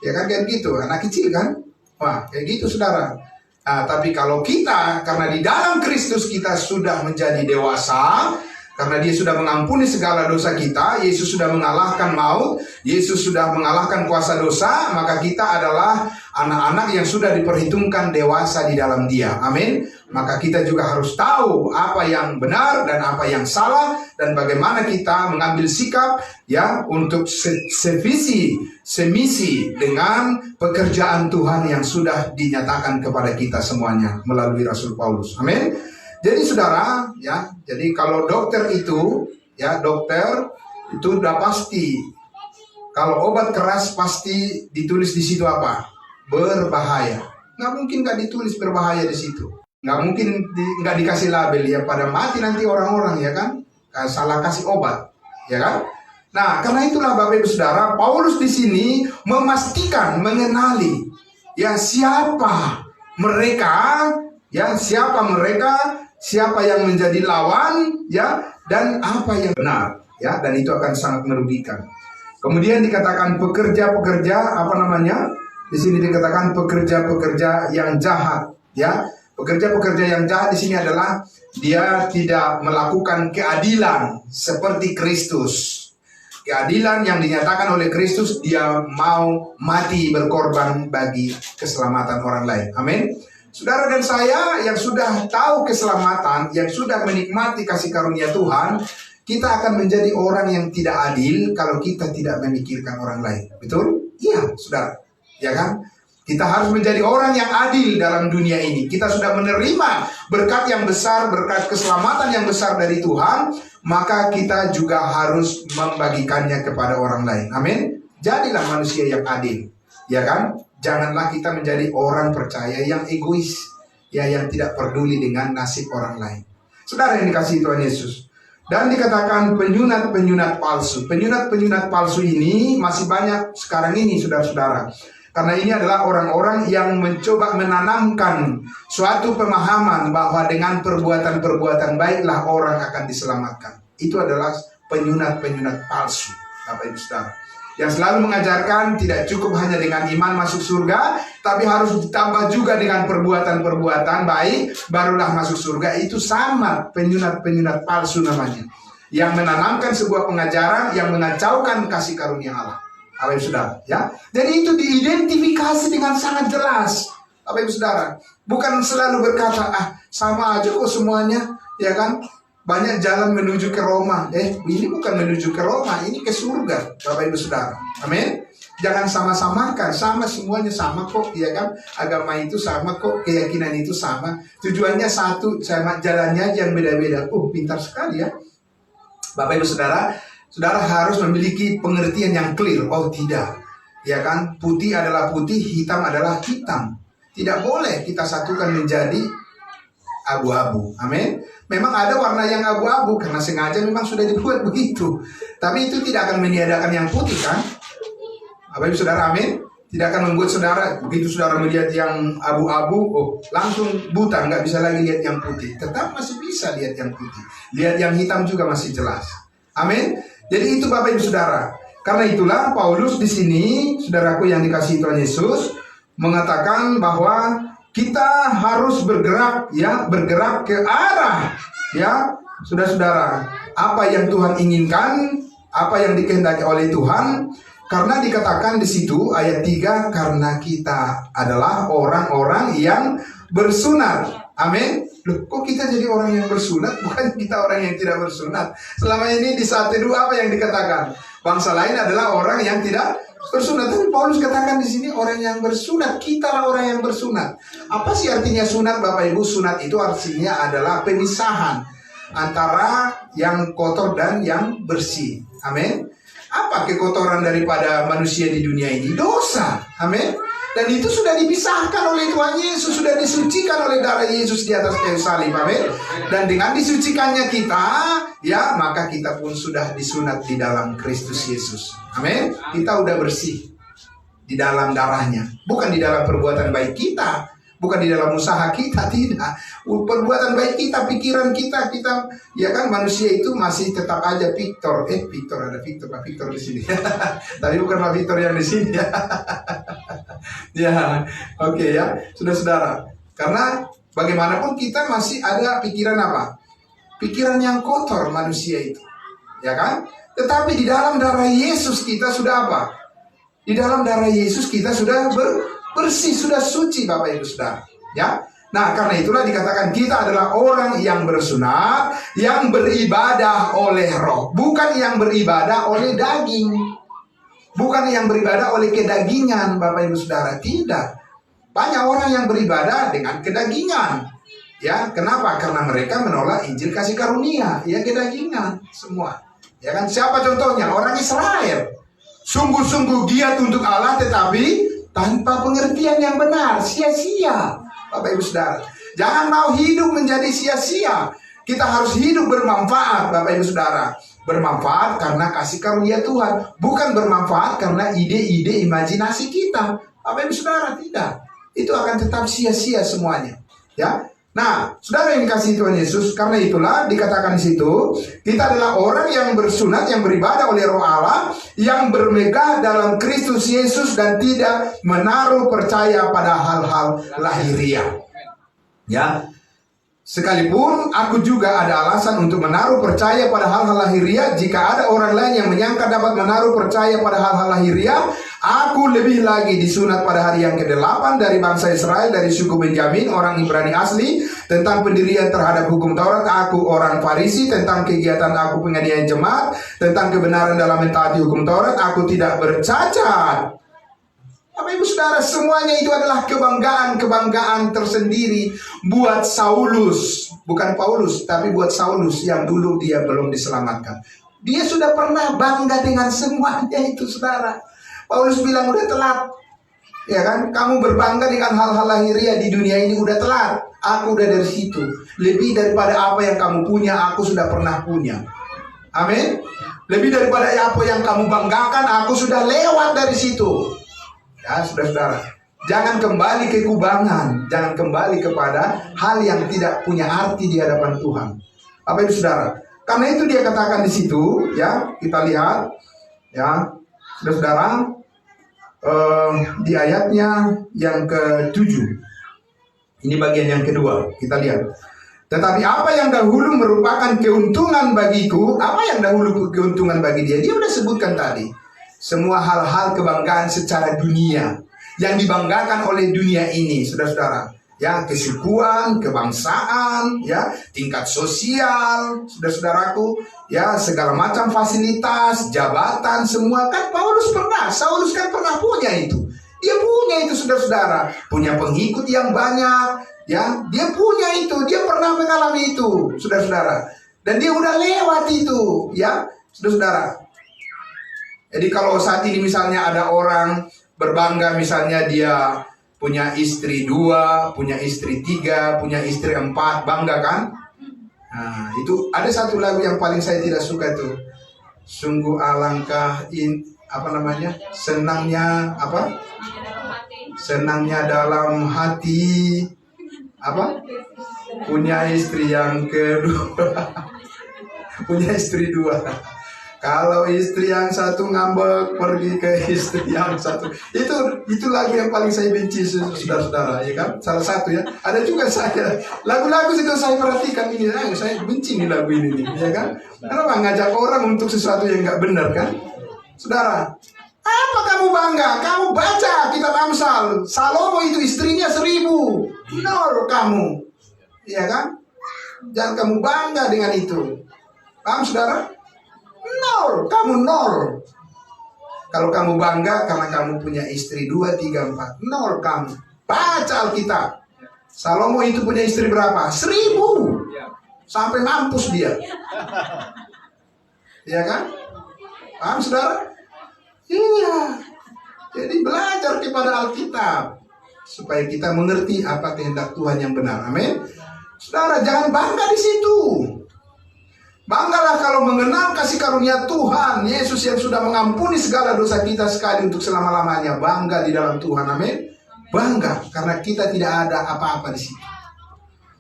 kayak gitu, anak kecil kan, wah kayak gitu Saudara. Tapi kalau kita, karena di dalam Kristus kita sudah menjadi dewasa, karena Dia sudah mengampuni segala dosa kita, Yesus sudah mengalahkan maut, Yesus sudah mengalahkan kuasa dosa, maka kita adalah anak-anak yang sudah diperhitungkan dewasa di dalam Dia. Amin. Maka kita juga harus tahu apa yang benar dan apa yang salah, dan bagaimana kita mengambil sikap untuk semisi dengan pekerjaan Tuhan yang sudah dinyatakan kepada kita semuanya melalui Rasul Paulus. Amin. Jadi saudara, jadi kalau dokter itu, dokter itu udah pasti, kalau obat keras pasti ditulis di situ apa? Berbahaya. Nggak mungkin nggak ditulis berbahaya di situ. Nggak mungkin nggak dikasih label pada mati nanti orang-orang salah kasih obat, kan? Nah, karena itulah Bapak Ibu Saudara, Paulus di sini memastikan, mengenali siapa mereka, siapa yang menjadi lawan, dan apa yang benar, dan itu akan sangat merugikan. Kemudian dikatakan pekerja-pekerja, di sini dikatakan pekerja-pekerja yang jahat, Pekerja-pekerja yang jahat di sini adalah dia tidak melakukan keadilan seperti Kristus. Keadilan yang dinyatakan oleh Kristus, dia mau mati berkorban bagi keselamatan orang lain. Amin. Saudara dan saya yang sudah tahu keselamatan, yang sudah menikmati kasih karunia Tuhan, kita akan menjadi orang yang tidak adil kalau kita tidak memikirkan orang lain. Betul? Iya, saudara. Ya kan? Kita harus menjadi orang yang adil dalam dunia ini. Kita sudah menerima berkat yang besar, berkat keselamatan yang besar dari Tuhan, maka kita juga harus membagikannya kepada orang lain. Amin. Jadilah manusia yang adil. Ya kan? Janganlah kita menjadi orang percaya yang egois, yang tidak peduli dengan nasib orang lain. Saudara yang dikasihi Tuhan Yesus. Dan dikatakan penyunat-penyunat palsu. Penyunat-penyunat palsu ini masih banyak sekarang ini, saudara-saudara. Karena ini adalah orang-orang yang mencoba menanamkan suatu pemahaman bahwa dengan perbuatan-perbuatan baiklah orang akan diselamatkan. Itu adalah penyunat-penyunat palsu, Bapak Ibu Saudara. Yang selalu mengajarkan tidak cukup hanya dengan iman masuk surga, tapi harus ditambah juga dengan perbuatan-perbuatan baik, barulah masuk surga. Itu sama penyunat-penyunat palsu namanya. Yang menanamkan sebuah pengajaran yang mengacaukan kasih karunia Allah. Bapak Ibu Saudara, Jadi itu diidentifikasi dengan sangat jelas, Bapak Ibu Saudara. Bukan selalu berkata, sama aja kok semuanya, kan? Banyak jalan menuju ke Roma. Ini bukan menuju ke Roma, ini ke surga, Bapak Ibu Saudara. Amin. Jangan sama-samakan, sama semuanya sama kok, kan? Agama itu sama kok, keyakinan itu sama. Tujuannya satu, sama jalannya aja yang beda-beda. Pintar sekali ya. Bapak Ibu Saudara. Saudara harus memiliki pengertian yang clear. Tidak, kan? Putih adalah putih, hitam adalah hitam. Tidak boleh kita satukan menjadi abu-abu. Amin. Memang ada warna yang abu-abu karena sengaja memang sudah dibuat begitu. Tapi itu tidak akan meniadakan yang putih, kan? Bapak Ibu Saudara, amin. Tidak akan membuat saudara, begitu saudara melihat yang abu-abu, langsung buta, nggak bisa lagi lihat yang putih. Tetap masih bisa lihat yang putih. Lihat yang hitam juga masih jelas. Amin. Jadi itu Bapak Ibu Saudara. Karena itulah Paulus di sini, saudaraku yang dikasihi Tuhan Yesus, mengatakan bahwa kita harus bergerak, ya, bergerak ke arah, ya, saudara-saudara, apa yang Tuhan inginkan, apa yang dikehendaki oleh Tuhan. Karena dikatakan di situ ayat 3, karena kita adalah orang-orang yang bersunat. Amin. Loh, kok kita jadi orang yang bersunat? Bukan kita orang yang tidak bersunat. Selama ini di saat teduh apa yang dikatakan? Bangsa lain adalah orang yang tidak bersunat. Tapi Paulus katakan di sini orang yang bersunat. Kita lah orang yang bersunat. Apa sih artinya sunat, Bapak Ibu? Sunat itu artinya adalah pemisahan antara yang kotor dan yang bersih. Amin. Apa kekotoran daripada manusia di dunia ini? Dosa. Amin. Dan itu sudah dipisahkan oleh Tuhan Yesus, sudah disucikan oleh darah Yesus di atas kayu salib. Amin. Dan dengan disucikannya kita, ya, maka kita pun sudah disunat di dalam Kristus Yesus. Amin. Kita udah bersih di dalam darahnya, bukan di dalam perbuatan baik kita, bukan di dalam usaha kita, tidak. Perbuatan baik kita, pikiran kita, ya kan, manusia itu masih tetap aja Victor. Victor, ada Victor, Pak Victor di sini. Tapi bukan Pak Victor yang di sini ya. Ya, oke ya, saudara-saudara. Karena bagaimanapun kita masih ada pikiran apa? Pikiran yang kotor manusia itu, ya kan? Tetapi di dalam darah Yesus kita sudah apa? Di dalam darah Yesus kita sudah bersih, sudah suci, Bapak Ibu Saudara. Ya. Nah, karena itulah dikatakan kita adalah orang yang bersunat, yang beribadah oleh roh, bukan yang beribadah oleh daging. Bukan yang beribadah oleh kedagingan, Bapak Ibu Saudara. Tidak. Banyak orang yang beribadah dengan kedagingan. Ya, kenapa? Karena mereka menolak Injil kasih karunia. Ya, kedagingan semua. Ya kan? Siapa contohnya? Orang Israel. Sungguh-sungguh giat untuk Allah, tetapi tanpa pengertian yang benar, sia-sia. Bapak Ibu Saudara, jangan mau hidup menjadi sia-sia. Kita harus hidup bermanfaat, Bapak Ibu Saudara. Bermanfaat karena kasih karunia Tuhan, bukan bermanfaat karena ide-ide imajinasi kita. Bapak Ibu Saudara, tidak. Itu akan tetap sia-sia semuanya. Ya. Nah, saudara yang dikasihi Tuhan Yesus, karena itulah dikatakan di situ, kita adalah orang yang bersunat, yang beribadah oleh Roh Allah, yang bermegah dalam Kristus Yesus dan tidak menaruh percaya pada hal-hal lahiriah. Ya. Sekalipun aku juga ada alasan untuk menaruh percaya pada hal-hal lahiriah, jika ada orang lain yang menyangka dapat menaruh percaya pada hal-hal lahiriah, aku lebih lagi disunat pada hari yang ke-8 dari bangsa Israel, dari suku Benjamin, orang Ibrani asli, tentang pendirian terhadap hukum Taurat, aku orang Farisi, tentang kegiatan aku penganiayaan jemaat, tentang kebenaran dalam mentaati hukum Taurat, aku tidak bercacat. Bapak Ibu Saudara, semuanya itu adalah kebanggaan tersendiri buat Saulus. Bukan Paulus, tapi buat Saulus yang dulu dia belum diselamatkan. Dia sudah pernah bangga dengan semuanya itu, saudara. Paulus bilang udah telat. Ya kan, kamu berbangga dengan hal-hal lahiriah di dunia ini udah telat. Aku udah dari situ. Lebih daripada apa yang kamu punya, aku sudah pernah punya. Amin. Lebih daripada apa yang kamu banggakan, aku sudah lewat dari situ. Ya, saudara-saudara, jangan kembali ke kubangan, jangan kembali kepada hal yang tidak punya arti di hadapan Tuhan. Bapak Ibu Saudara, karena itu dia katakan di situ, ya, kita lihat, ya, saudara-saudara, di ayatnya yang ke-7. Ini bagian yang kedua, kita lihat. Tetapi apa yang dahulu merupakan keuntungan bagiku, apa yang dahulu keuntungan bagi dia, dia udah sebutkan tadi. Semua hal-hal kebanggaan secara dunia yang dibanggakan oleh dunia ini, saudara-saudara. Ya, kesukuan, kebangsaan, ya, tingkat sosial, saudara-saudaraku, ya, segala macam fasilitas, jabatan, semua kan Saulus kan pernah punya itu. Dia punya itu, saudara-saudara. Punya pengikut yang banyak, ya, dia punya itu, dia pernah mengalami itu, saudara-saudara. Dan dia udah lewat itu, ya, saudara-saudara. Jadi kalau saat ini misalnya ada orang berbangga, misalnya dia punya istri 2, punya istri 3, punya istri 4, bangga kan? Nah, itu ada satu lagu yang paling saya tidak suka tuh. Sungguh alangkah senangnya senangnya dalam hati punya istri yang kedua. Punya istri 2. Kalau istri yang satu ngambek pergi ke istri yang satu, itu lagu yang paling saya benci, saudara-saudara, ya kan? Salah satu ya. Ada juga saya lagu-lagu itu saya perhatikan ini, saya benci nih lagu ini, ya kan? Kenapa ngajak orang untuk sesuatu yang nggak benar kan, saudara? Apa kamu bangga? Kamu baca kitab Amsal, Salomo itu istrinya 1000, nol kamu, ya kan? Jangan kamu bangga dengan itu, paham saudara? Nol, kamu nol. Kalau kamu bangga karena kamu punya istri 2, 3, 4, nol kamu. Baca Alkitab. Salomo itu punya istri berapa? 1000. Sampai mampus dia. Iya kan? Paham saudara? Iya. Jadi belajar kepada Alkitab supaya kita mengerti apa kehendak Tuhan yang benar. Amin. Saudara, jangan bangga di situ. Banggalah kalau mengenal kasih karunia Tuhan Yesus yang sudah mengampuni segala dosa kita sekali untuk selama-lamanya. Bangga di dalam Tuhan, amin. Bangga karena kita tidak ada apa-apa di situ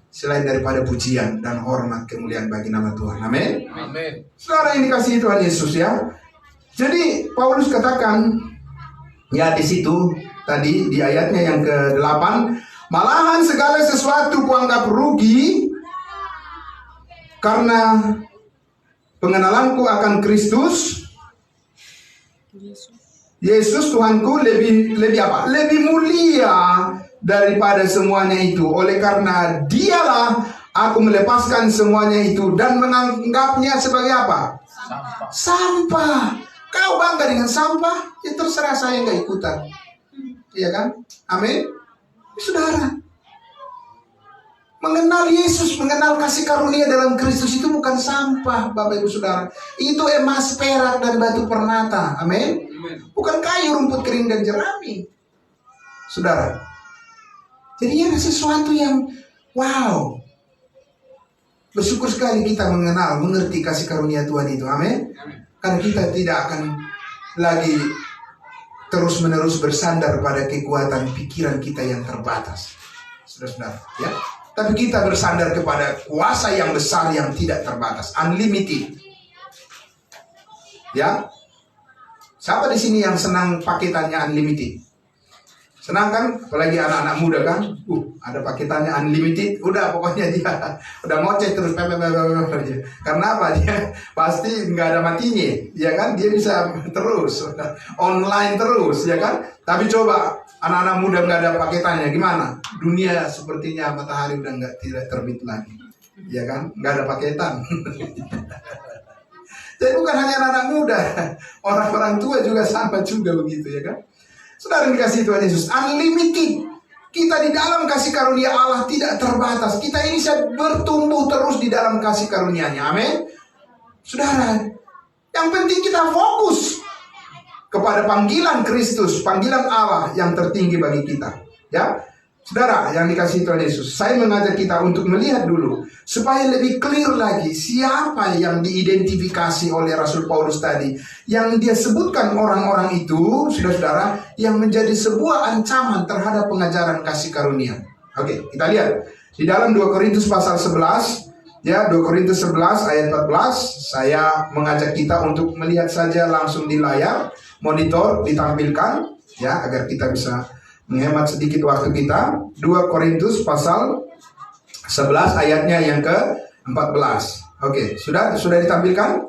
selain daripada pujian dan hormat kemuliaan bagi nama Tuhan, amin. Amin. Saudara yang dikasihi Tuhan Yesus ya. Jadi Paulus katakan ya di situ tadi di ayatnya yang ke-8, malahan segala sesuatu kuanggap rugi karena pengenalanku akan Kristus Yesus Tuhanku lebih apa? Lebih mulia daripada semuanya itu. Oleh karena dialah aku melepaskan semuanya itu dan menganggapnya sebagai apa? Sampah. Kau bangga dengan sampah? Ya terserah, saya nggak ikutan. Iya kan? Amin. Saudara, mengenal Yesus, mengenal kasih karunia dalam Kristus itu bukan sampah, Bapak Ibu Saudara. Itu emas, perak, dan batu permata. Amin. Bukan kayu, rumput kering, dan jerami. Saudara. Jadi ada sesuatu yang wow. Bersyukur sekali kita mengenal, mengerti kasih karunia Tuhan itu. Amin. Karena kita tidak akan lagi terus-menerus bersandar pada kekuatan pikiran kita yang terbatas. Saudara-saudara, ya. Tapi kita bersandar kepada kuasa yang besar yang tidak terbatas, unlimited. Ya, siapa di sini yang senang paketannya unlimited? Senang kan? Apalagi anak-anak muda kan? Ada paketannya unlimited, udah pokoknya dia udah ngoceh terus. Karena apa? Dia pasti nggak ada matinya, ya kan? Dia bisa terus online terus, ya kan? Tapi coba anak-anak muda nggak ada paketannya, gimana? Dunia sepertinya matahari udah tidak terbit lagi, ya kan? Nggak ada paketan. Jadi bukan hanya anak-anak muda, orang-orang tua juga sama juga begitu, ya kan? Saudara yang dikasihi Tuhan Yesus, unlimited. Kita di dalam kasih karunia Allah tidak terbatas. Kita ini bisa bertumbuh terus di dalam kasih karunia-Nya. Amin. Saudara, yang penting kita fokus kepada panggilan Kristus, panggilan Allah yang tertinggi bagi kita. Ya, saudara yang dikasihi Tuhan Yesus, saya mengajak kita untuk melihat dulu supaya lebih clear lagi siapa yang diidentifikasi oleh Rasul Paulus tadi, yang dia sebutkan orang-orang itu, saudara-saudara, yang menjadi sebuah ancaman terhadap pengajaran kasih karunia. Oke, kita lihat di dalam 2 Korintus pasal 11. Ya, 2 Korintus 11 ayat 14. Saya mengajak kita untuk melihat saja langsung di layar monitor ditampilkan, ya, agar kita bisa menghemat sedikit waktu kita. 2 Korintus pasal 11 ayatnya yang ke-14. Oke, sudah ditampilkan?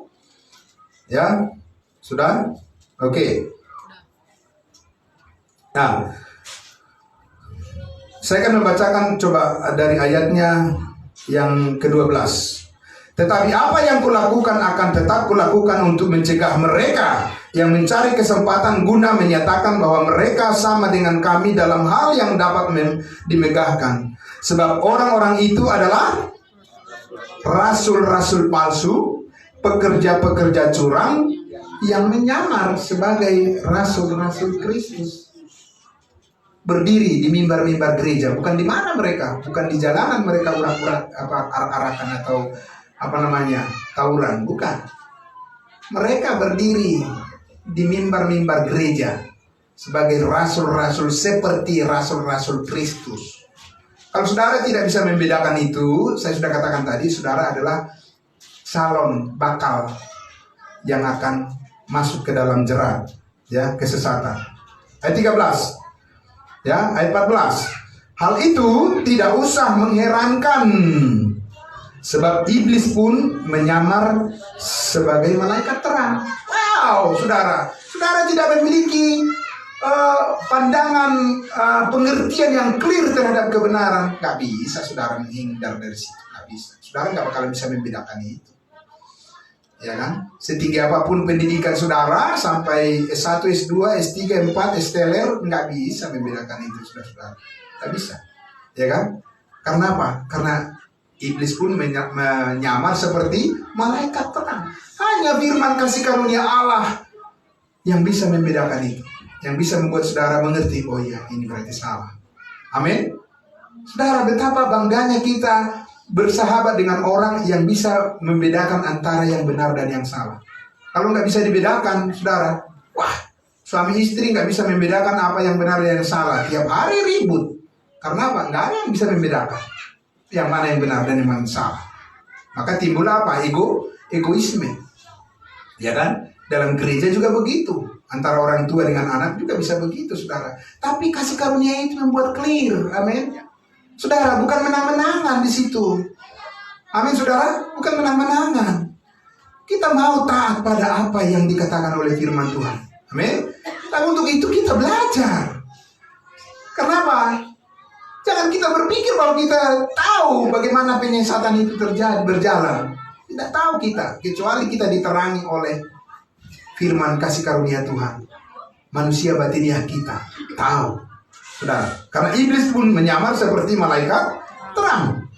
Ya, sudah? Oke. Nah, saya akan membacakan coba dari ayatnya yang ke-12. Tetapi apa yang kulakukan akan tetap kulakukan untuk mencegah mereka yang mencari kesempatan guna menyatakan bahwa mereka sama dengan kami dalam hal yang dapat dimegahkan. Sebab orang-orang itu adalah rasul-rasul palsu, pekerja-pekerja curang yang menyamar sebagai rasul-rasul Kristus. Berdiri di mimbar-mimbar gereja, bukan di mana mereka, bukan di jalanan mereka urak-urak arak-arakan atau tawuran, bukan. Mereka berdiri di mimbar-mimbar gereja sebagai rasul-rasul seperti rasul-rasul Kristus. Kalau saudara tidak bisa membedakan itu, saya sudah katakan tadi, saudara adalah calon bakal yang akan masuk ke dalam jerat, ya, kesesatan. Ayat 13, ya, ayat 14. Hal itu tidak usah mengherankan, sebab iblis pun menyamar sebagai malaikat terang. Wow, saudara tidak memiliki pandangan, pengertian yang clear terhadap kebenaran. Gak bisa saudara menghindar dari situ, gak bisa. Saudara gak bakalan bisa membedakan itu, ya kan? Setinggi apapun pendidikan saudara, sampai S1, S2, S3, S4, S-teler, gak bisa membedakan itu, saudara. Gak bisa, ya kan? Karena apa? Karena iblis pun menyamar seperti malaikat terang. Hanya firman kasih karunia Allah yang bisa membedakan itu, yang bisa membuat saudara mengerti, oh iya, ini berarti salah. Amin. Saudara, betapa bangganya kita bersahabat dengan orang yang bisa membedakan antara yang benar dan yang salah. Kalau nggak bisa dibedakan, saudara, wah, suami istri nggak bisa membedakan apa yang benar dan yang salah. Tiap hari ribut. Karena apa? Nggak ada yang bisa membedakan yang mana yang benar dan yang mana yang salah. Maka timbul apa? Egoisme. Ya kan? Dalam gereja juga begitu. Antara orang tua dengan anak juga bisa begitu, saudara. Tapi kasih karunia itu membuat clear. Amin. Saudara, bukan menang-menangan di situ. Amin, saudara. Bukan menang-menangan. Kita mau taat pada apa yang dikatakan oleh firman Tuhan. Amin. Tapi untuk itu kita belajar. Kenapa? Jangan kita berpikir bahwa kita tahu bagaimana penyesatan itu berjalan. Tidak tahu kita, kecuali kita diterangi oleh firman kasih karunia Tuhan. Manusia batiniah kita tahu, saudara. Karena iblis pun menyamar seperti malaikat terang.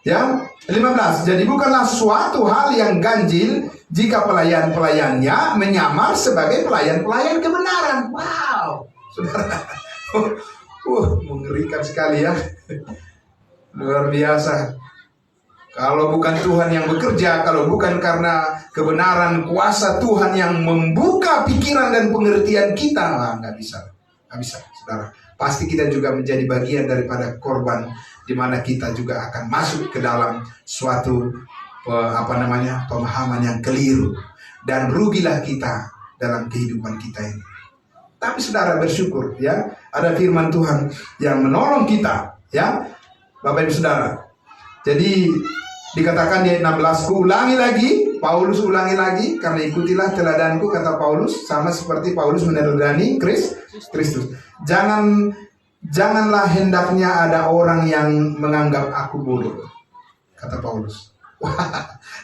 Ya, 15. Jadi bukanlah suatu hal yang ganjil jika pelayan-pelayannya menyamar sebagai pelayan-pelayan kebenaran. Wow, saudara. Mengerikan sekali ya. Luar biasa. Kalau bukan Tuhan yang bekerja, kalau bukan karena kebenaran kuasa Tuhan yang membuka pikiran dan pengertian kita, nggak bisa, saudara. Pasti kita juga menjadi bagian daripada korban, di mana kita juga akan masuk ke dalam suatu pemahaman yang keliru, dan rugilah kita dalam kehidupan kita ini. Tapi saudara bersyukur ya, ada firman Tuhan yang menolong kita ya, Bapak Ibu Saudara. Jadi dikatakan di ayat 16, ulangi lagi, Paulus ulangi lagi, karena ikutilah teladanku, kata Paulus, sama seperti Paulus meneladani Kristus. Janganlah hendaknya ada orang yang menganggap aku bodoh, kata Paulus. Wah,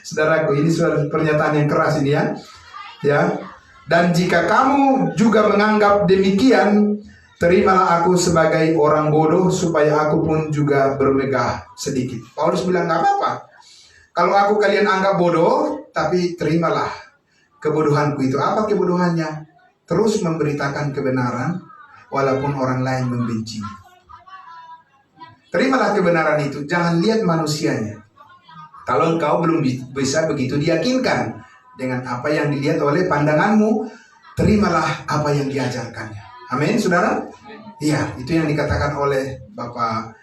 saudaraku, ini suatu pernyataan yang keras ini ya. Ya. Dan jika kamu juga menganggap demikian, terimalah aku sebagai orang bodoh, supaya aku pun juga bermegah sedikit. Paulus bilang, gak apa-apa kalau aku kalian anggap bodoh, tapi terimalah kebodohanku itu. Apa kebodohannya? Terus memberitakan kebenaran walaupun orang lain membenci. Terimalah kebenaran itu, jangan lihat manusianya. Kalau engkau belum bisa begitu diyakinkan dengan apa yang dilihat oleh pandanganmu, terimalah apa yang diajarkannya. Amin, saudara? Iya, itu yang dikatakan oleh Bapak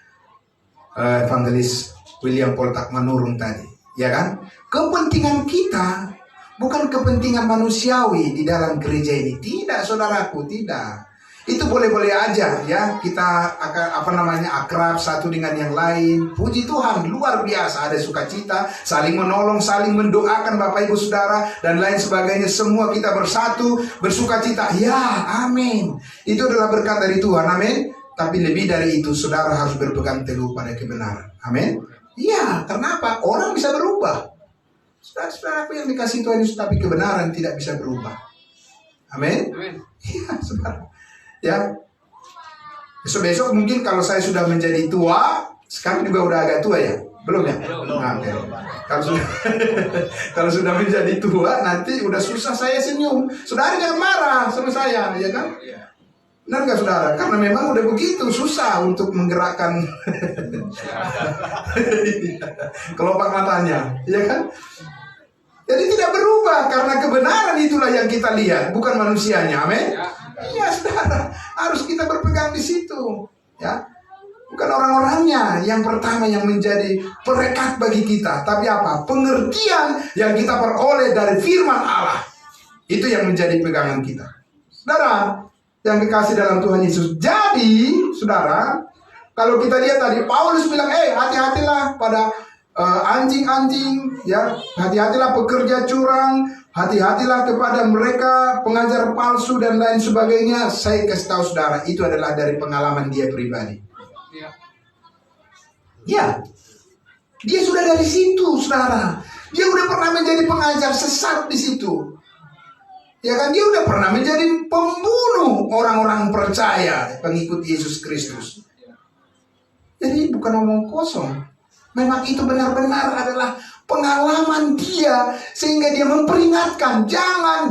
Evangelis William Paul Takmanurung tadi. Ya kan? Kepentingan kita bukan kepentingan manusiawi di dalam gereja ini. Tidak, saudaraku, tidak. Itu boleh-boleh aja ya, kita akan akrab satu dengan yang lain. Puji Tuhan, luar biasa, ada sukacita, saling menolong, saling mendoakan Bapak Ibu Saudara dan lain sebagainya. Semua kita bersatu, bersukacita. Ya, amin. Itu adalah berkat dari Tuhan, amin. Tapi lebih dari itu, saudara harus berpegang teguh pada kebenaran. Amin. Iya, kenapa? Orang bisa berubah. Saudara-saudaraku yang dikasih Tuhan Yesus, tapi kebenaran tidak bisa berubah. Amin. Iya, saudara. Ya, besok mungkin kalau saya sudah menjadi tua, sekarang juga udah agak tua ya, belum ya? Nah, okay. Kalau sudah menjadi tua, nanti udah susah saya senyum. Saudara jangan marah sama saya, ya kan? Benar nggak saudara? Karena memang udah begitu susah untuk menggerakkan kelopak matanya, ya kan? Jadi tidak berubah karena kebenaran itulah yang kita lihat, bukan manusianya, amin. Iya, saudara, harus kita berpegang di situ, ya. Bukan orang-orangnya yang pertama yang menjadi perekat bagi kita, tapi apa? Pengertian yang kita peroleh dari firman Allah. Itu yang menjadi pegangan kita. Saudara, yang dikasih dalam Tuhan Yesus. Jadi, saudara, kalau kita lihat tadi, Paulus bilang, hati-hatilah pada anjing-anjing, ya, hati-hatilah pekerja curang, hati-hatilah kepada mereka pengajar palsu dan lain sebagainya. Saya kasih tahu saudara, itu adalah dari pengalaman dia pribadi. Ya, dia sudah dari situ, saudara. Dia udah pernah menjadi pengajar sesat di situ. Ya kan, dia udah pernah menjadi pembunuh orang-orang percaya, pengikut Yesus Kristus. Jadi bukan omong kosong. Memang itu benar-benar adalah pengalaman dia, sehingga dia memperingatkan jangan,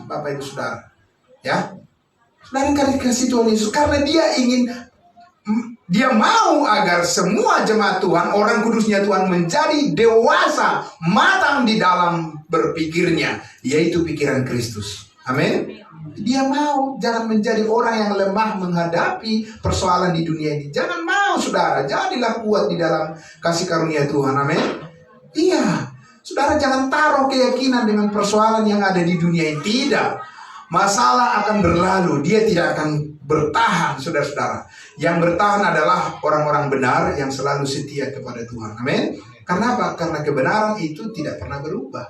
Bapak Ibu Saudara. Ya, saudara kasih Tuhan Yesus karena dia mau agar semua jemaat Tuhan, orang kudusnya Tuhan menjadi dewasa, matang di dalam berpikirnya, yaitu pikiran Kristus. Amin. Dia mau, jangan menjadi orang yang lemah menghadapi persoalan di dunia ini. Jangan mau, saudara. Jadilah kuat di dalam kasih karunia Tuhan. Amin. Iya, saudara, jangan taruh keyakinan dengan persoalan yang ada di dunia ini. Tidak. Masalah akan berlalu. Dia tidak akan bertahan, saudara-saudara. Yang bertahan adalah orang-orang benar yang selalu setia kepada Tuhan. Amin. Karena apa? Karena kebenaran itu tidak pernah berubah.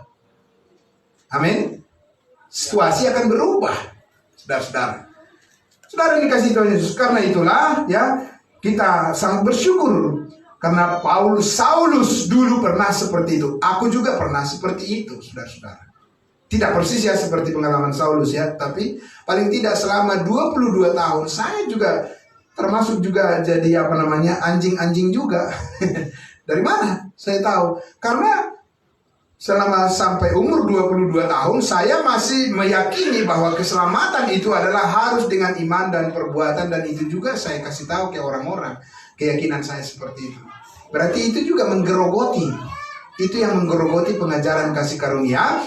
Amin. Situasi akan berubah, saudara-saudara. Saudara dikasih Tuhan Yesus. Karena itulah, ya, kita sangat bersyukur karena Saulus dulu pernah seperti itu. Aku juga pernah seperti itu, saudara-saudara. Tidak persis ya seperti pengalaman Saulus ya, tapi paling tidak selama 22 tahun saya juga termasuk juga jadi anjing-anjing juga. Dari mana? Saya tahu. Karena selama sampai umur 22 tahun saya masih meyakini bahwa keselamatan itu adalah harus dengan iman dan perbuatan, dan itu juga saya kasih tahu ke orang-orang. Keyakinan saya seperti itu. Berarti itu juga menggerogoti. Itu yang menggerogoti pengajaran kasih karunia.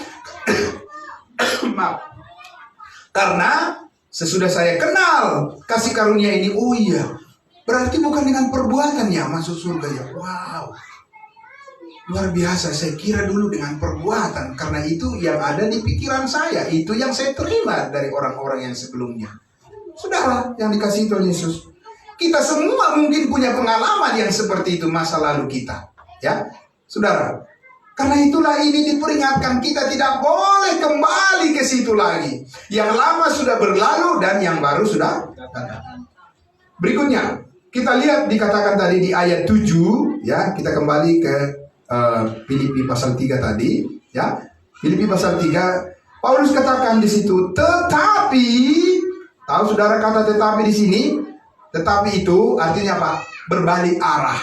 Maaf. Karena sesudah saya kenal kasih karunia ini, oh iya, berarti bukan dengan perbuatan ya masuk surga ya. Wow. Luar biasa, saya kira dulu dengan perbuatan. Karena itu yang ada di pikiran saya. Itu yang saya terima dari orang-orang yang sebelumnya. Saudara yang dikasihi Tuhan Yesus, kita semua mungkin punya pengalaman yang seperti itu masa lalu kita. Ya, saudara. Karena itulah ini diperingatkan, kita tidak boleh kembali ke situ lagi. Yang lama sudah berlalu dan yang baru sudah datang. Berikutnya, kita lihat dikatakan tadi di ayat 7. Ya, kita kembali ke Filipi pasal 3 tadi, ya. Filipi pasal 3, Paulus katakan di situ, tetapi, tahu saudara kata tetapi di sini? Tetapi itu artinya apa? Berbalik arah.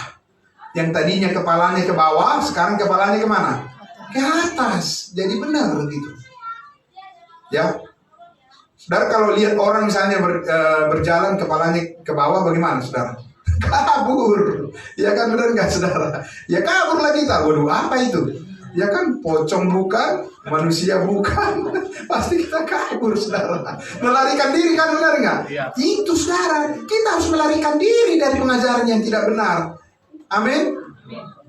Yang tadinya kepalanya ke bawah, sekarang kepalanya kemana? Ke atas. Jadi benar begitu. Ya. Saudara kalau lihat orang misalnya berjalan kepalanya ke bawah, bagaimana saudara? Kabur. Ya kan, benar nggak saudara? Ya kabur lagi kita. Waduh, apa itu? Ya kan, pocong bukan, manusia bukan. Pasti kita kabur, saudara. Melarikan diri kan, benar nggak? Ya. Itu saudara, kita harus melarikan diri dari pengajaran yang tidak benar. Amin.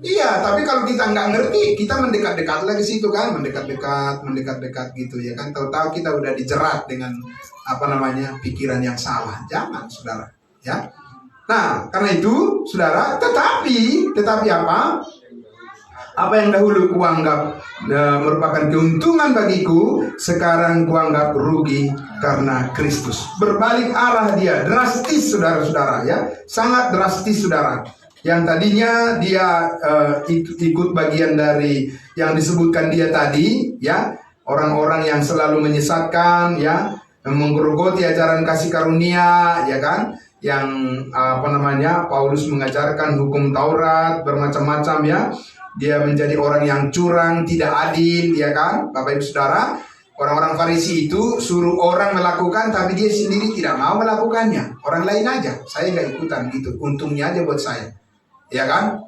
Iya, tapi kalau kita nggak ngerti, kita mendekat-dekat lagi situ kan, mendekat-dekat gitu ya kan. Tahu-tahu kita udah dijerat dengan pikiran yang salah. Jangan, saudara. Ya. Nah, karena itu, saudara, tetapi apa? Apa yang dahulu kuanggap merupakan keuntungan bagiku, sekarang kuanggap rugi karena Kristus. Berbalik arah dia, drastis, saudara-saudara, ya, sangat drastis, saudara. Yang tadinya dia ikut bagian dari yang disebutkan dia tadi, ya, orang-orang yang selalu menyesatkan, ya, menggerogoti ajaran kasih karunia, ya kan? Yang Paulus mengajarkan hukum Taurat bermacam-macam, ya. Dia menjadi orang yang curang, tidak adil, ya kan, Bapak Ibu Saudara. Orang-orang Farisi itu suruh orang melakukan, tapi dia sendiri tidak mau melakukannya. Orang lain aja, saya nggak ikutan gitu. Untungnya aja buat saya, ya kan.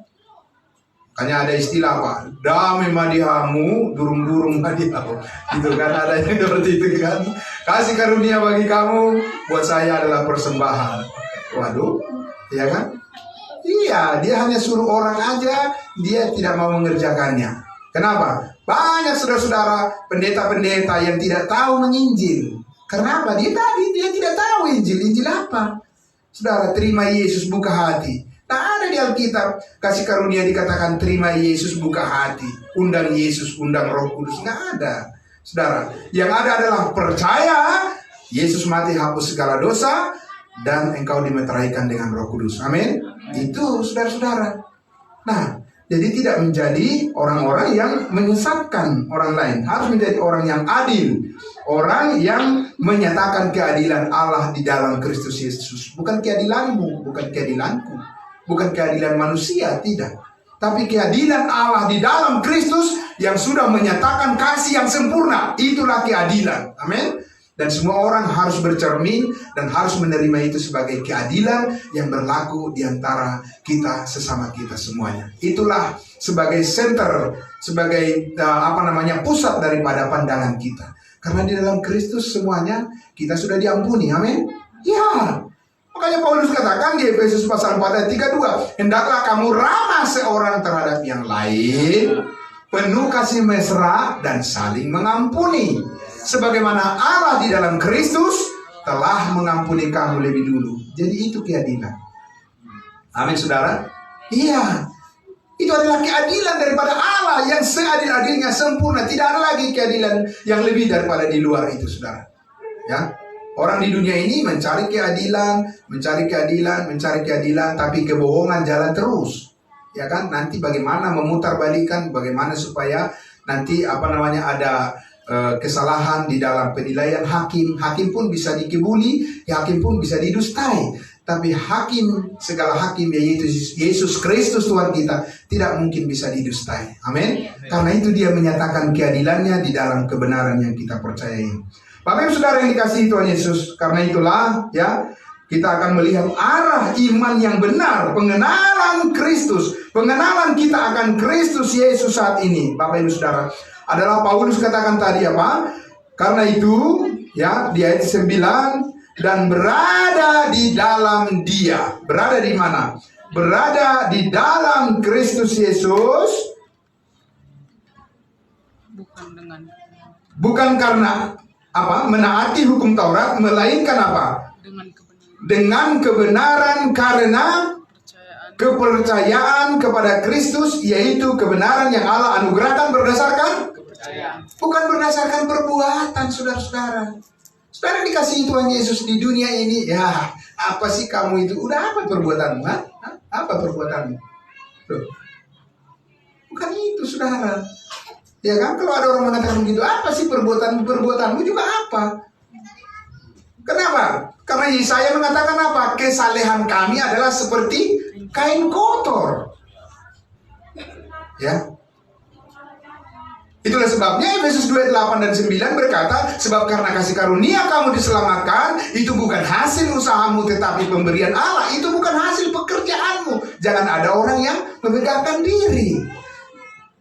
Makanya ada istilah apa? Damai madihamu, durung-durung madihamu. Gitu kan, ada yang seperti itu kan. Kasih karunia bagi kamu, buat saya adalah persembahan. Waduh, ya kan? Iya, dia hanya suruh orang aja, dia tidak mau mengerjakannya. Kenapa? Banyak saudara-saudara pendeta-pendeta yang tidak tahu menginjil. Kenapa? Dia tidak tahu Injil. Injil apa? Saudara, terima Yesus, buka hati. Tak ada di Alkitab kasih karunia dikatakan terima Yesus, buka hati, undang Yesus, undang Roh Kudus. Nggak ada. Saudara, yang ada adalah percaya Yesus mati hapus segala dosa dan engkau dimeteraikan dengan Roh Kudus. Amin. Itu saudara-saudara. Nah, jadi tidak menjadi orang-orang yang menyesatkan orang lain. Harus menjadi orang yang adil. Orang yang menyatakan keadilan Allah di dalam Kristus Yesus. Bukan keadilanmu, bukan keadilanku. Bukan keadilan manusia, tidak. Tapi keadilan Allah di dalam Kristus yang sudah menyatakan kasih yang sempurna. Itulah keadilan. Amin. Dan semua orang harus bercermin dan harus menerima itu sebagai keadilan yang berlaku di antara kita sesama kita semuanya. Itulah sebagai center, sebagai pusat daripada pandangan kita. Karena di dalam Kristus semuanya kita sudah diampuni. Amin. Ya. Makanya Paulus katakan di Efesus pasal 4 ayat 32, hendaklah kamu ramah seorang terhadap yang lain, penuh kasih mesra dan saling mengampuni. Sebagaimana Allah di dalam Kristus telah mengampuni kamu lebih dulu. Jadi itu keadilan. Amin saudara. Iya. Itu adalah keadilan daripada Allah yang seadil-adilnya sempurna. Tidak ada lagi keadilan yang lebih daripada di luar itu saudara. Ya. Orang di dunia ini mencari keadilan, tapi kebohongan jalan terus. Ya kan? Nanti bagaimana memutarbalikkan, bagaimana supaya nanti ada kesalahan di dalam penilaian hakim. Hakim pun bisa dikebuli, hakim pun bisa didustai. Tapi segala hakim yaitu Yesus Kristus Tuhan kita tidak mungkin bisa didustai. Amin. Karena itu dia menyatakan keadilannya di dalam kebenaran yang kita percayai. Bapak Ibu Saudara yang dikasihi Tuhan Yesus, karena itulah ya kita akan melihat arah iman yang benar, pengenalan Kristus, pengenalan kita akan Kristus Yesus saat ini. Bapak Ibu Saudara, adalah Paulus katakan tadi apa? Karena itu ya di ayat 9, dan berada di dalam Dia. Berada di mana? Berada di dalam Kristus Yesus. Bukan karena menaati hukum Taurat, melainkan apa? Dengan kebenaran karena kepercayaan kepada Kristus, yaitu kebenaran yang Allah anugerahkan berdasarkan kepercayaan. Bukan berdasarkan perbuatan, saudara-saudara. Saudara dikasihi Tuhan Yesus di dunia ini, ya apa sih kamu itu? Udah apa perbuatanmu? Apa perbuatanmu? Loh. Bukan itu, saudara. Ya kan, kalau ada orang mengatakan begitu, apa sih perbuatanmu juga apa? Kenapa? Karena Yesaya mengatakan apa? Kesalehan kami adalah seperti kain kotor. Ya. Itulah sebabnya Efesus 2 ayat 8 dan 9 berkata, sebab karena kasih karunia kamu diselamatkan, itu bukan hasil usahamu tetapi pemberian Allah. Itu bukan hasil pekerjaanmu. Jangan ada orang yang memegahkan diri.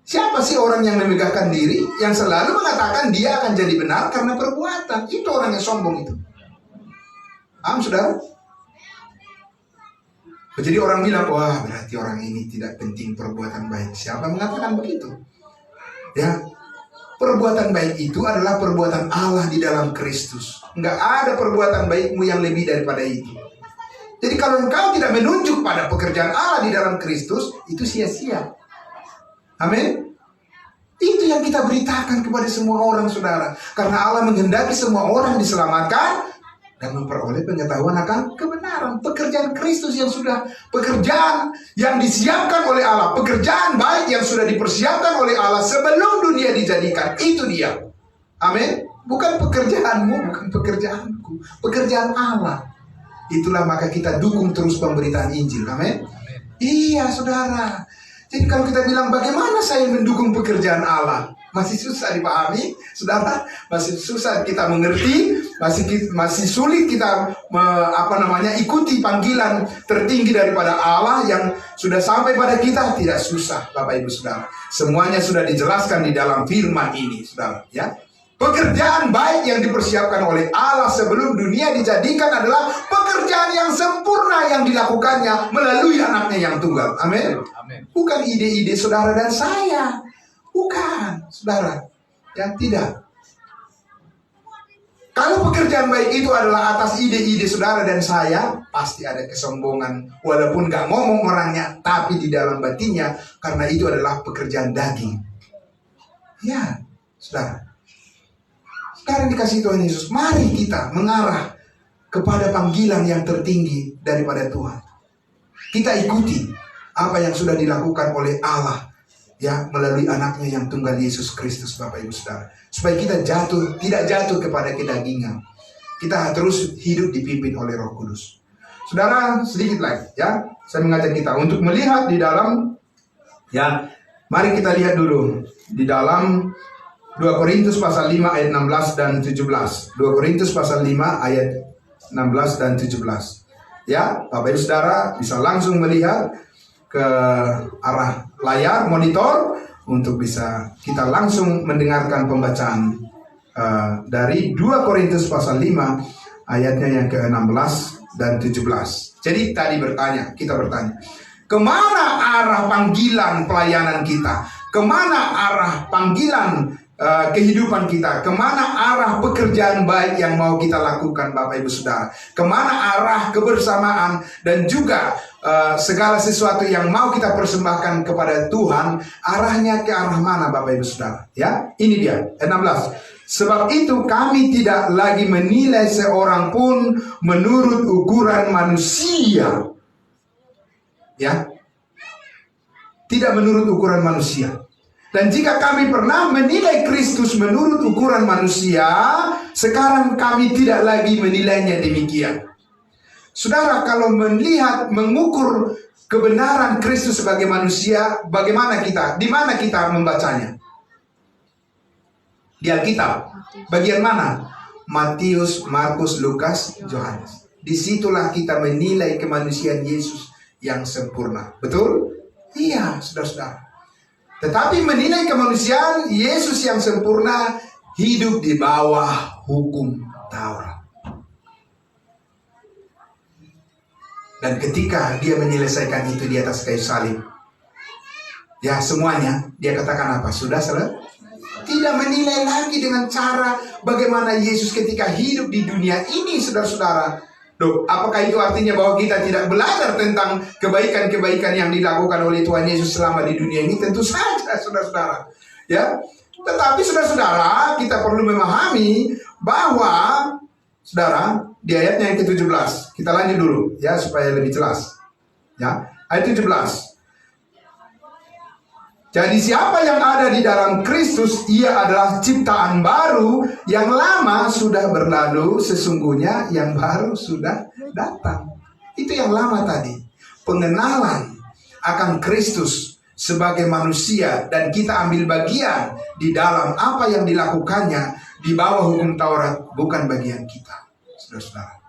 Siapa sih orang yang memegahkan diri? Yang selalu mengatakan dia akan jadi benar karena perbuatan. Itu orang yang sombong itu. Saudara? Jadi orang bilang, wah berarti orang ini tidak penting perbuatan baik. Siapa yang mengatakan begitu? Ya, perbuatan baik itu adalah perbuatan Allah di dalam Kristus. Enggak ada perbuatan baikmu yang lebih daripada itu. Jadi kalau engkau tidak menunjuk pada pekerjaan Allah di dalam Kristus, itu sia-sia. Amin. Itu yang kita beritakan kepada semua orang, saudara. Karena Allah menghendaki semua orang diselamatkan dan memperoleh pengetahuan akan kebenaran. Pekerjaan Kristus yang sudah, pekerjaan yang disiapkan oleh Allah, pekerjaan baik yang sudah dipersiapkan oleh Allah sebelum dunia dijadikan. Itu dia. Amin. Bukan pekerjaanmu, bukan pekerjaanku, pekerjaan Allah. Itulah maka kita dukung terus pemberitaan Injil. Amin. Iya, saudara. Jadi kalau kita bilang bagaimana saya mendukung pekerjaan Allah, masih susah dipahami, saudara. Masih susah kita mengerti, masih sulit kita ikuti panggilan tertinggi daripada Allah yang sudah sampai pada kita. Tidak susah, Bapak Ibu Saudara. Semuanya sudah dijelaskan di dalam firman ini, saudara. Ya, pekerjaan baik yang dipersiapkan oleh Allah sebelum dunia dijadikan adalah pekerjaan yang sempurna yang dilakukannya melalui anaknya yang tunggal. Amin. Bukan ide-ide saudara dan saya. Bukan, saudara. Ya, tidak. Kalau pekerjaan baik itu adalah atas ide-ide saudara dan saya, pasti ada kesombongan. Walaupun gak ngomong orangnya, tapi di dalam batinnya, karena itu adalah pekerjaan daging. Ya, saudara. Sekarang dikasih Tuhan Yesus, mari kita mengarah kepada panggilan yang tertinggi daripada Tuhan. Kita ikuti apa yang sudah dilakukan oleh Allah, ya, melalui anaknya yang tunggal Yesus Kristus, Bapak Ibu Saudara. Supaya kita tidak jatuh kepada kedagingan. Kita terus hidup dipimpin oleh Roh Kudus. Saudara, sedikit lagi, ya, saya mengajak kita untuk melihat di dalam, ya, mari kita lihat dulu di dalam 2 Korintus pasal 5 ayat 16 dan 17. 2 Korintus pasal 5 ayat 16 dan 17. Ya, Bapak Ibu Saudara bisa langsung melihat ke arah layar monitor untuk bisa kita langsung mendengarkan pembacaan dari 2 Korintus pasal 5 ayatnya yang ke-16 dan 17. Jadi tadi kita bertanya, kemana arah panggilan pelayanan kita? Kemana arah panggilan kehidupan kita? Kemana arah pekerjaan baik yang mau kita lakukan, Bapak Ibu Saudara? Kemana arah kebersamaan dan juga segala sesuatu yang mau kita persembahkan kepada Tuhan, arahnya ke arah mana, Bapak Ibu Saudara? Ya, ini dia, 16. Sebab itu kami tidak lagi menilai seorang pun menurut ukuran manusia. Ya, tidak menurut ukuran manusia. Dan jika kami pernah menilai Kristus menurut ukuran manusia, sekarang kami tidak lagi menilainya demikian. Saudara, kalau mengukur kebenaran Kristus sebagai manusia, bagaimana kita? Di mana kita membacanya? Di Alkitab. Bagian mana? Matius, Markus, Lukas, Yohanes. Disitulah kita menilai kemanusiaan Yesus yang sempurna. Betul? Iya, saudara-saudara. Tetapi menilai kemanusiaan Yesus yang sempurna hidup di bawah hukum Taurat. Dan ketika dia menyelesaikan itu di atas kayu salib, ya semuanya, dia katakan apa? Sudah selesai? Tidak menilai lagi dengan cara bagaimana Yesus ketika hidup di dunia ini, saudara-saudara. Loh, apakah itu artinya bahwa kita tidak belajar tentang kebaikan-kebaikan yang dilakukan oleh Tuhan Yesus selama di dunia ini? Tentu saja, saudara-saudara. Ya, tetapi saudara-saudara, kita perlu memahami bahwa, saudara, di ayatnya yang ke-17, kita lanjut dulu, ya, supaya lebih jelas. Ya, ayat 17. Jadi siapa yang ada di dalam Kristus, ia adalah ciptaan baru, yang lama sudah berlalu, sesungguhnya yang baru sudah datang. Itu yang lama tadi. Pengenalan akan Kristus sebagai manusia, dan kita ambil bagian di dalam apa yang dilakukannya di bawah hukum Taurat, bukan bagian kita, saudara-saudara.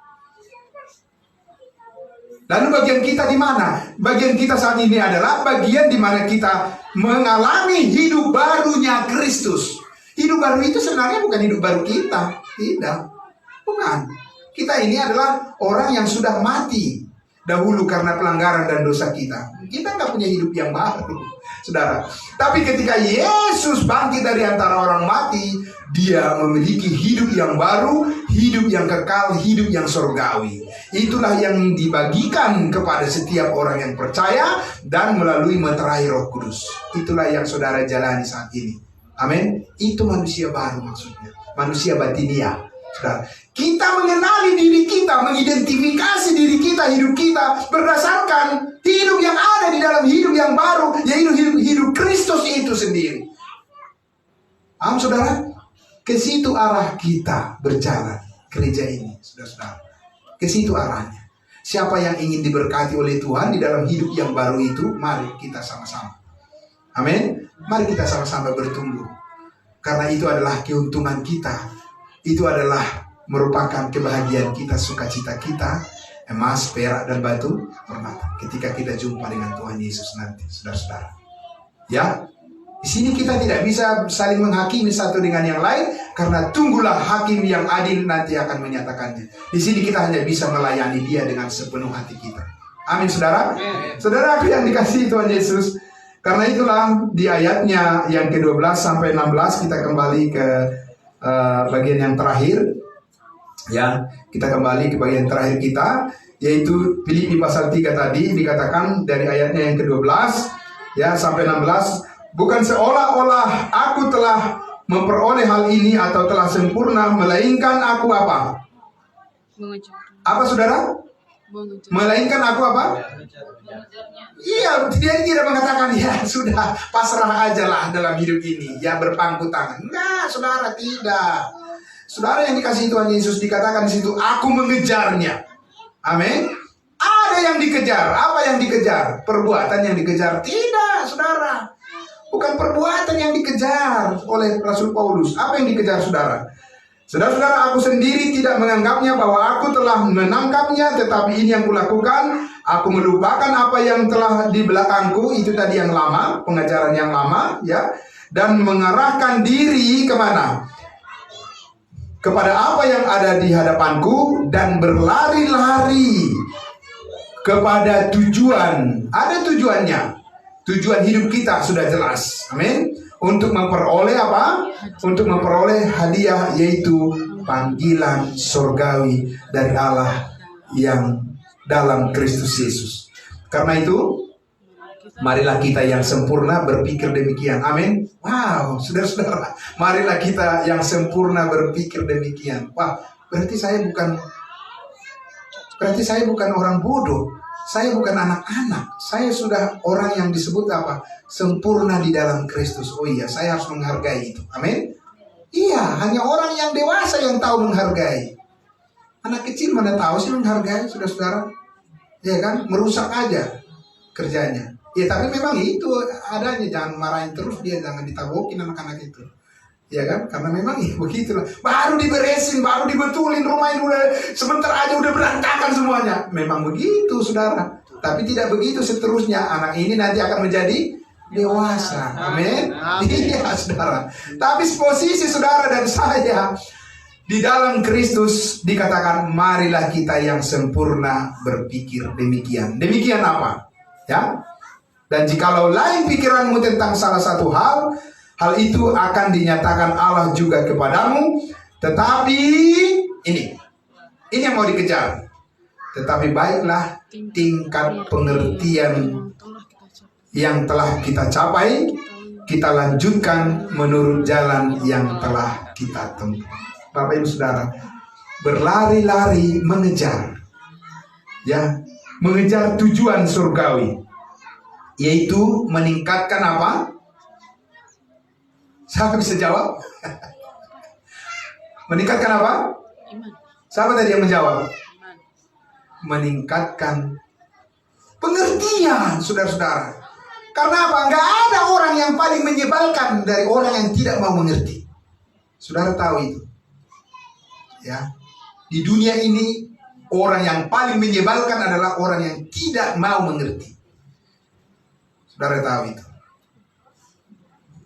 Lalu bagian kita di mana? Bagian kita saat ini adalah bagian di mana kita mengalami hidup barunya Kristus. Hidup baru itu sebenarnya bukan hidup baru kita. Tidak. Bukan. Kita ini adalah orang yang sudah mati dahulu karena pelanggaran dan dosa kita. Kita nggak punya hidup yang baru, saudara. Tapi ketika Yesus bangkit dari antara orang mati, dia memiliki hidup yang baru, hidup yang kekal, hidup yang surgawi. Itulah yang dibagikan kepada setiap orang yang percaya dan melalui meterai Roh Kudus. Itulah yang saudara jalani saat ini. Amin. Itu manusia baru maksudnya. Manusia batinia. Saudara, kita mengenali diri kita, mengidentifikasi diri kita, hidup kita berdasarkan hidup yang ada di dalam hidup yang baru, yaitu hidup Kristus itu sendiri. Amin, saudara. Ke situ arah kita berjalan gereja ini, saudara-saudara. Ke situ arahnya. Siapa yang ingin diberkati oleh Tuhan di dalam hidup yang baru itu, mari kita sama-sama. Amin. Mari kita sama-sama bertumbuh. Karena itu adalah keuntungan kita. Itu adalah merupakan kebahagiaan kita, sukacita kita, emas, perak, dan batu permata. Ketika kita jumpa dengan Tuhan Yesus nanti, saudara-saudara. Ya, di sini kita tidak bisa saling menghakimi satu dengan yang lain, karena tunggulah hakim yang adil nanti akan menyatakannya. Di sini kita hanya bisa melayani Dia dengan sepenuh hati kita. Amin, saudara. Saudara aku yang dikasihi Tuhan Yesus, Karena itulah di ayatnya yang ke-12 sampai 16 kita kembali ke bagian yang terakhir. Ya, kita kembali ke bagian terakhir kita, yaitu Filipi pasal 3 tadi dikatakan dari ayatnya yang ke-12 ya sampai 16, bukan seolah-olah aku telah memperoleh hal ini atau telah sempurna, melainkan aku apa? Apa saudara? Melainkan aku apa? Iya, dia tidak mengatakan ya sudah pasrah aja lah dalam hidup ini, ya berpangku tangan. Enggak, saudara, tidak. Saudara yang dikasihi Tuhan Yesus, dikatakan di situ, aku mengejarnya. Amin. Ada yang dikejar. Apa yang dikejar? Perbuatan yang dikejar? Tidak, saudara. Bukan perbuatan yang dikejar oleh Rasul Paulus. Apa yang dikejar, saudara? Saudara-saudara, aku sendiri tidak menganggapnya bahwa aku telah menangkapnya, tetapi ini yang kulakukan. Aku melupakan apa yang telah di belakangku, itu tadi yang lama, pengajaran yang lama, ya, dan mengarahkan diri kemana? Kepada apa yang ada di hadapanku, dan berlari-lari kepada tujuan. Ada tujuannya. Tujuan hidup kita sudah jelas. Amin. Untuk memperoleh apa? Untuk memperoleh hadiah, yaitu panggilan surgawi dari Allah yang dalam Kristus Yesus. Karena itu, marilah kita yang sempurna berpikir demikian. Amin. Wow, saudara-saudara, marilah kita yang sempurna berpikir demikian. Wah, berarti saya bukan orang bodoh. Saya bukan anak-anak. Saya sudah orang yang disebut apa? Sempurna di dalam Kristus. Oh iya, saya harus menghargai itu. Amin. Iya, hanya orang yang dewasa yang tahu menghargai. Anak kecil mana tahu sih menghargai, saudara-saudara? Ya kan, merusak aja kerjanya. Ya tapi memang itu adanya, jangan marahin terus dia, jangan ditabokin anak-anak itu. Ya kan, karena memang ya begitulah. Baru diberesin, baru dibetulin rumahnya, udah sebentar aja udah berantakan semuanya. Memang begitu, saudara. Tapi tidak begitu seterusnya. Anak ini nanti akan menjadi dewasa. Amin. Iya, saudara. Tapi posisi saudara dan saya di dalam Kristus dikatakan, marilah kita yang sempurna berpikir demikian. Demikian apa? Ya. Dan jikalau lain pikiranmu tentang salah satu hal itu akan dinyatakan Allah juga kepadamu. Tetapi ini yang mau dikejar. Tetapi baiklah tingkat pengertian yang telah kita capai, kita lanjutkan menurut jalan yang telah kita tempuh. Bapak Ibu Saudara, berlari-lari mengejar, ya, mengejar tujuan surgawi, yaitu meningkatkan apa? Siapa bisa jawab? Meningkatkan apa? Iman. Siapa tadi yang menjawab? Iman. Meningkatkan pengertian, saudara-saudara. Karena apa? Nggak ada orang yang paling menyebalkan dari orang yang tidak mau mengerti. Saudara tahu itu. Ya, di dunia ini orang yang paling menyebalkan adalah orang yang tidak mau mengerti. Saudara tahu itu.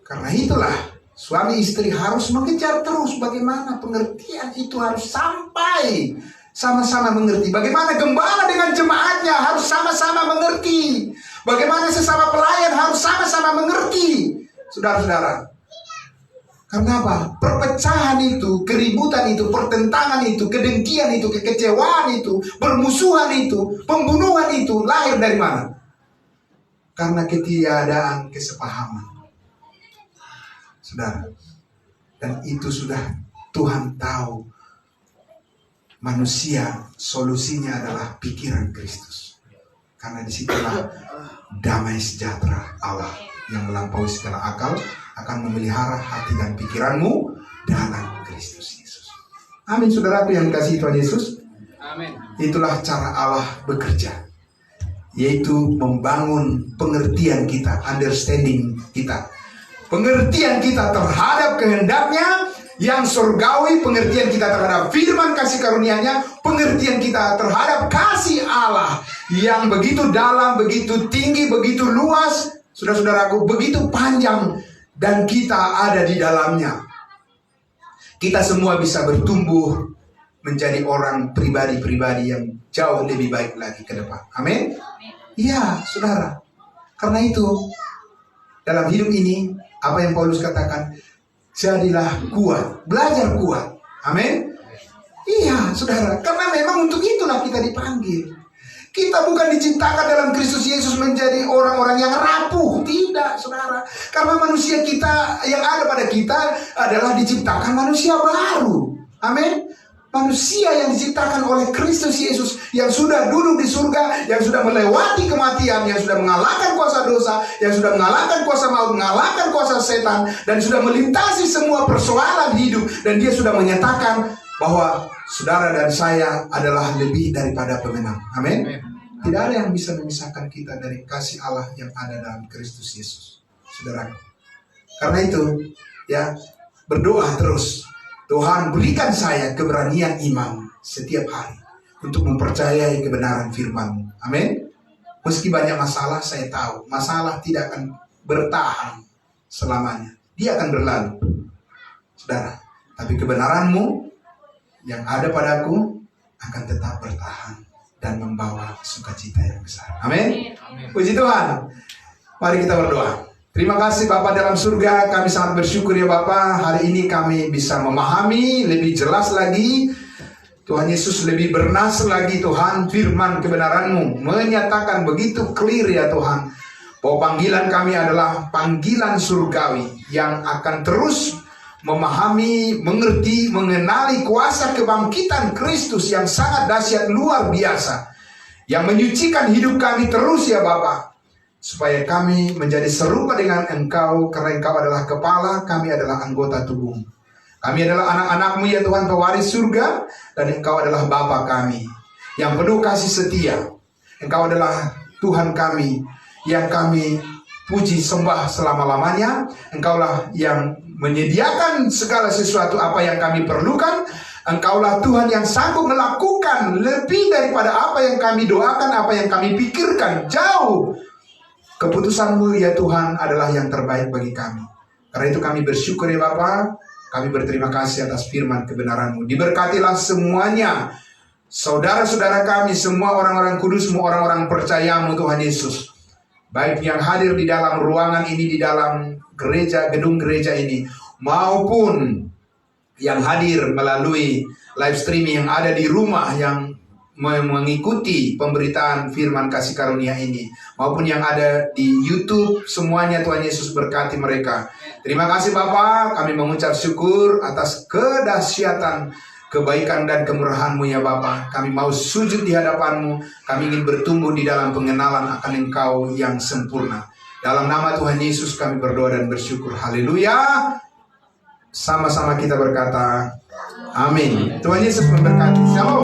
Karena itulah suami istri harus mengejar terus bagaimana pengertian itu harus sampai sama-sama mengerti. Bagaimana gembala dengan jemaatnya harus sama-sama mengerti. Bagaimana sesama pelayan harus sama-sama mengerti. Saudara-saudara. Karena apa? Perpecahan itu, keributan itu, pertentangan itu, kedengkian itu, kekecewaan itu, permusuhan itu, pembunuhan itu lahir dari mana? Karena ketiadaan kesepahaman. Saudara. Dan itu sudah Tuhan tahu. Manusia solusinya adalah pikiran Kristus. Karena disitulah damai sejahtera Allah yang melampaui segala akal akan memelihara hati dan pikiranmu dalam Kristus Yesus. Amin, saudaraku yang dikasihi Tuhan Yesus. Amin. Itulah cara Allah bekerja, yaitu membangun pengertian kita, understanding kita, pengertian kita terhadap kehendaknya yang surgawi, pengertian kita terhadap firman kasih karunia-Nya, pengertian kita terhadap kasih Allah yang begitu dalam, begitu tinggi, begitu luas, saudara-saudaraku, begitu panjang, dan kita ada di dalamnya. Kita semua bisa bertumbuh menjadi orang pribadi-pribadi yang jauh lebih baik lagi ke depan. Amin. Iya, saudara. Karena itu dalam hidup ini, apa yang Paulus katakan, jadilah kuat, belajar kuat. Amin. Iya, saudara, karena memang untuk itulah kita dipanggil. Kita bukan diciptakan dalam Kristus Yesus menjadi orang-orang yang rapuh. Tidak, saudara. Karena manusia kita yang ada pada kita adalah diciptakan manusia baru. Amin. Manusia yang diciptakan oleh Kristus Yesus, yang sudah duduk di surga, yang sudah melewati kematian, yang sudah mengalahkan kuasa dosa, yang sudah mengalahkan kuasa maut, mengalahkan kuasa setan, dan sudah melintasi semua persoalan hidup. Dan dia sudah menyatakan bahwa saudara dan saya adalah lebih daripada pemenang. Amin. Tidak ada yang bisa memisahkan kita dari kasih Allah yang ada dalam Kristus Yesus, saudara. Karena itu, ya, berdoa terus. Tuhan, berikan saya keberanian iman setiap hari untuk mempercayai kebenaran firman-Mu. Amin. Meski banyak masalah, saya tahu masalah tidak akan bertahan selamanya. Dia akan berlalu, saudara. Tapi kebenaran-Mu yang ada padaku akan tetap bertahan dan membawa sukacita yang besar. Amin. Puji Tuhan. Mari kita berdoa. Terima kasih Bapa dalam surga, kami sangat bersyukur ya Bapa. Hari ini kami bisa memahami lebih jelas lagi, Tuhan Yesus, lebih bernas lagi Tuhan, firman kebenaran-Mu menyatakan begitu clear ya Tuhan, bahwa panggilan kami adalah panggilan surgawi yang akan terus memahami, mengerti, mengenali kuasa kebangkitan Kristus yang sangat dahsyat luar biasa, yang menyucikan hidup kami terus ya Bapa, supaya kami menjadi serupa dengan Engkau, karena Engkau adalah kepala, kami adalah anggota tubuh. Kami adalah anak-anak-Mu ya Tuhan, pewaris surga, dan Engkau adalah Bapa kami yang penuh kasih setia. Engkau adalah Tuhan kami yang kami puji sembah selama-lamanya. Engkaulah yang menyediakan segala sesuatu apa yang kami perlukan. Engkaulah Tuhan yang sanggup melakukan lebih daripada apa yang kami doakan, apa yang kami pikirkan. Jauh. Keputusan-Mu ya Tuhan adalah yang terbaik bagi kami. Karena itu kami bersyukur ya Bapa. Kami berterima kasih atas firman kebenaran-Mu. Diberkatilah semuanya, saudara-saudara kami, semua orang-orang kudus-Mu, orang-orang percaya-Mu Tuhan Yesus. Baik yang hadir di dalam ruangan ini, di dalam gereja, gedung gereja ini, maupun yang hadir melalui live streaming yang ada di rumah, yang mengikuti pemberitaan firman kasih karunia ini, maupun yang ada di YouTube, semuanya Tuhan Yesus berkati mereka. Terima kasih Bapa, kami mengucap syukur atas kedahsyatan kebaikan dan kemurahan-Mu ya Bapa. Kami mau sujud di hadapan-Mu, kami ingin bertumbuh di dalam pengenalan akan Engkau yang sempurna. Dalam nama Tuhan Yesus kami berdoa dan bersyukur. Haleluya. Sama-sama kita berkata amin. Tuhan Yesus memberkati. Shalom.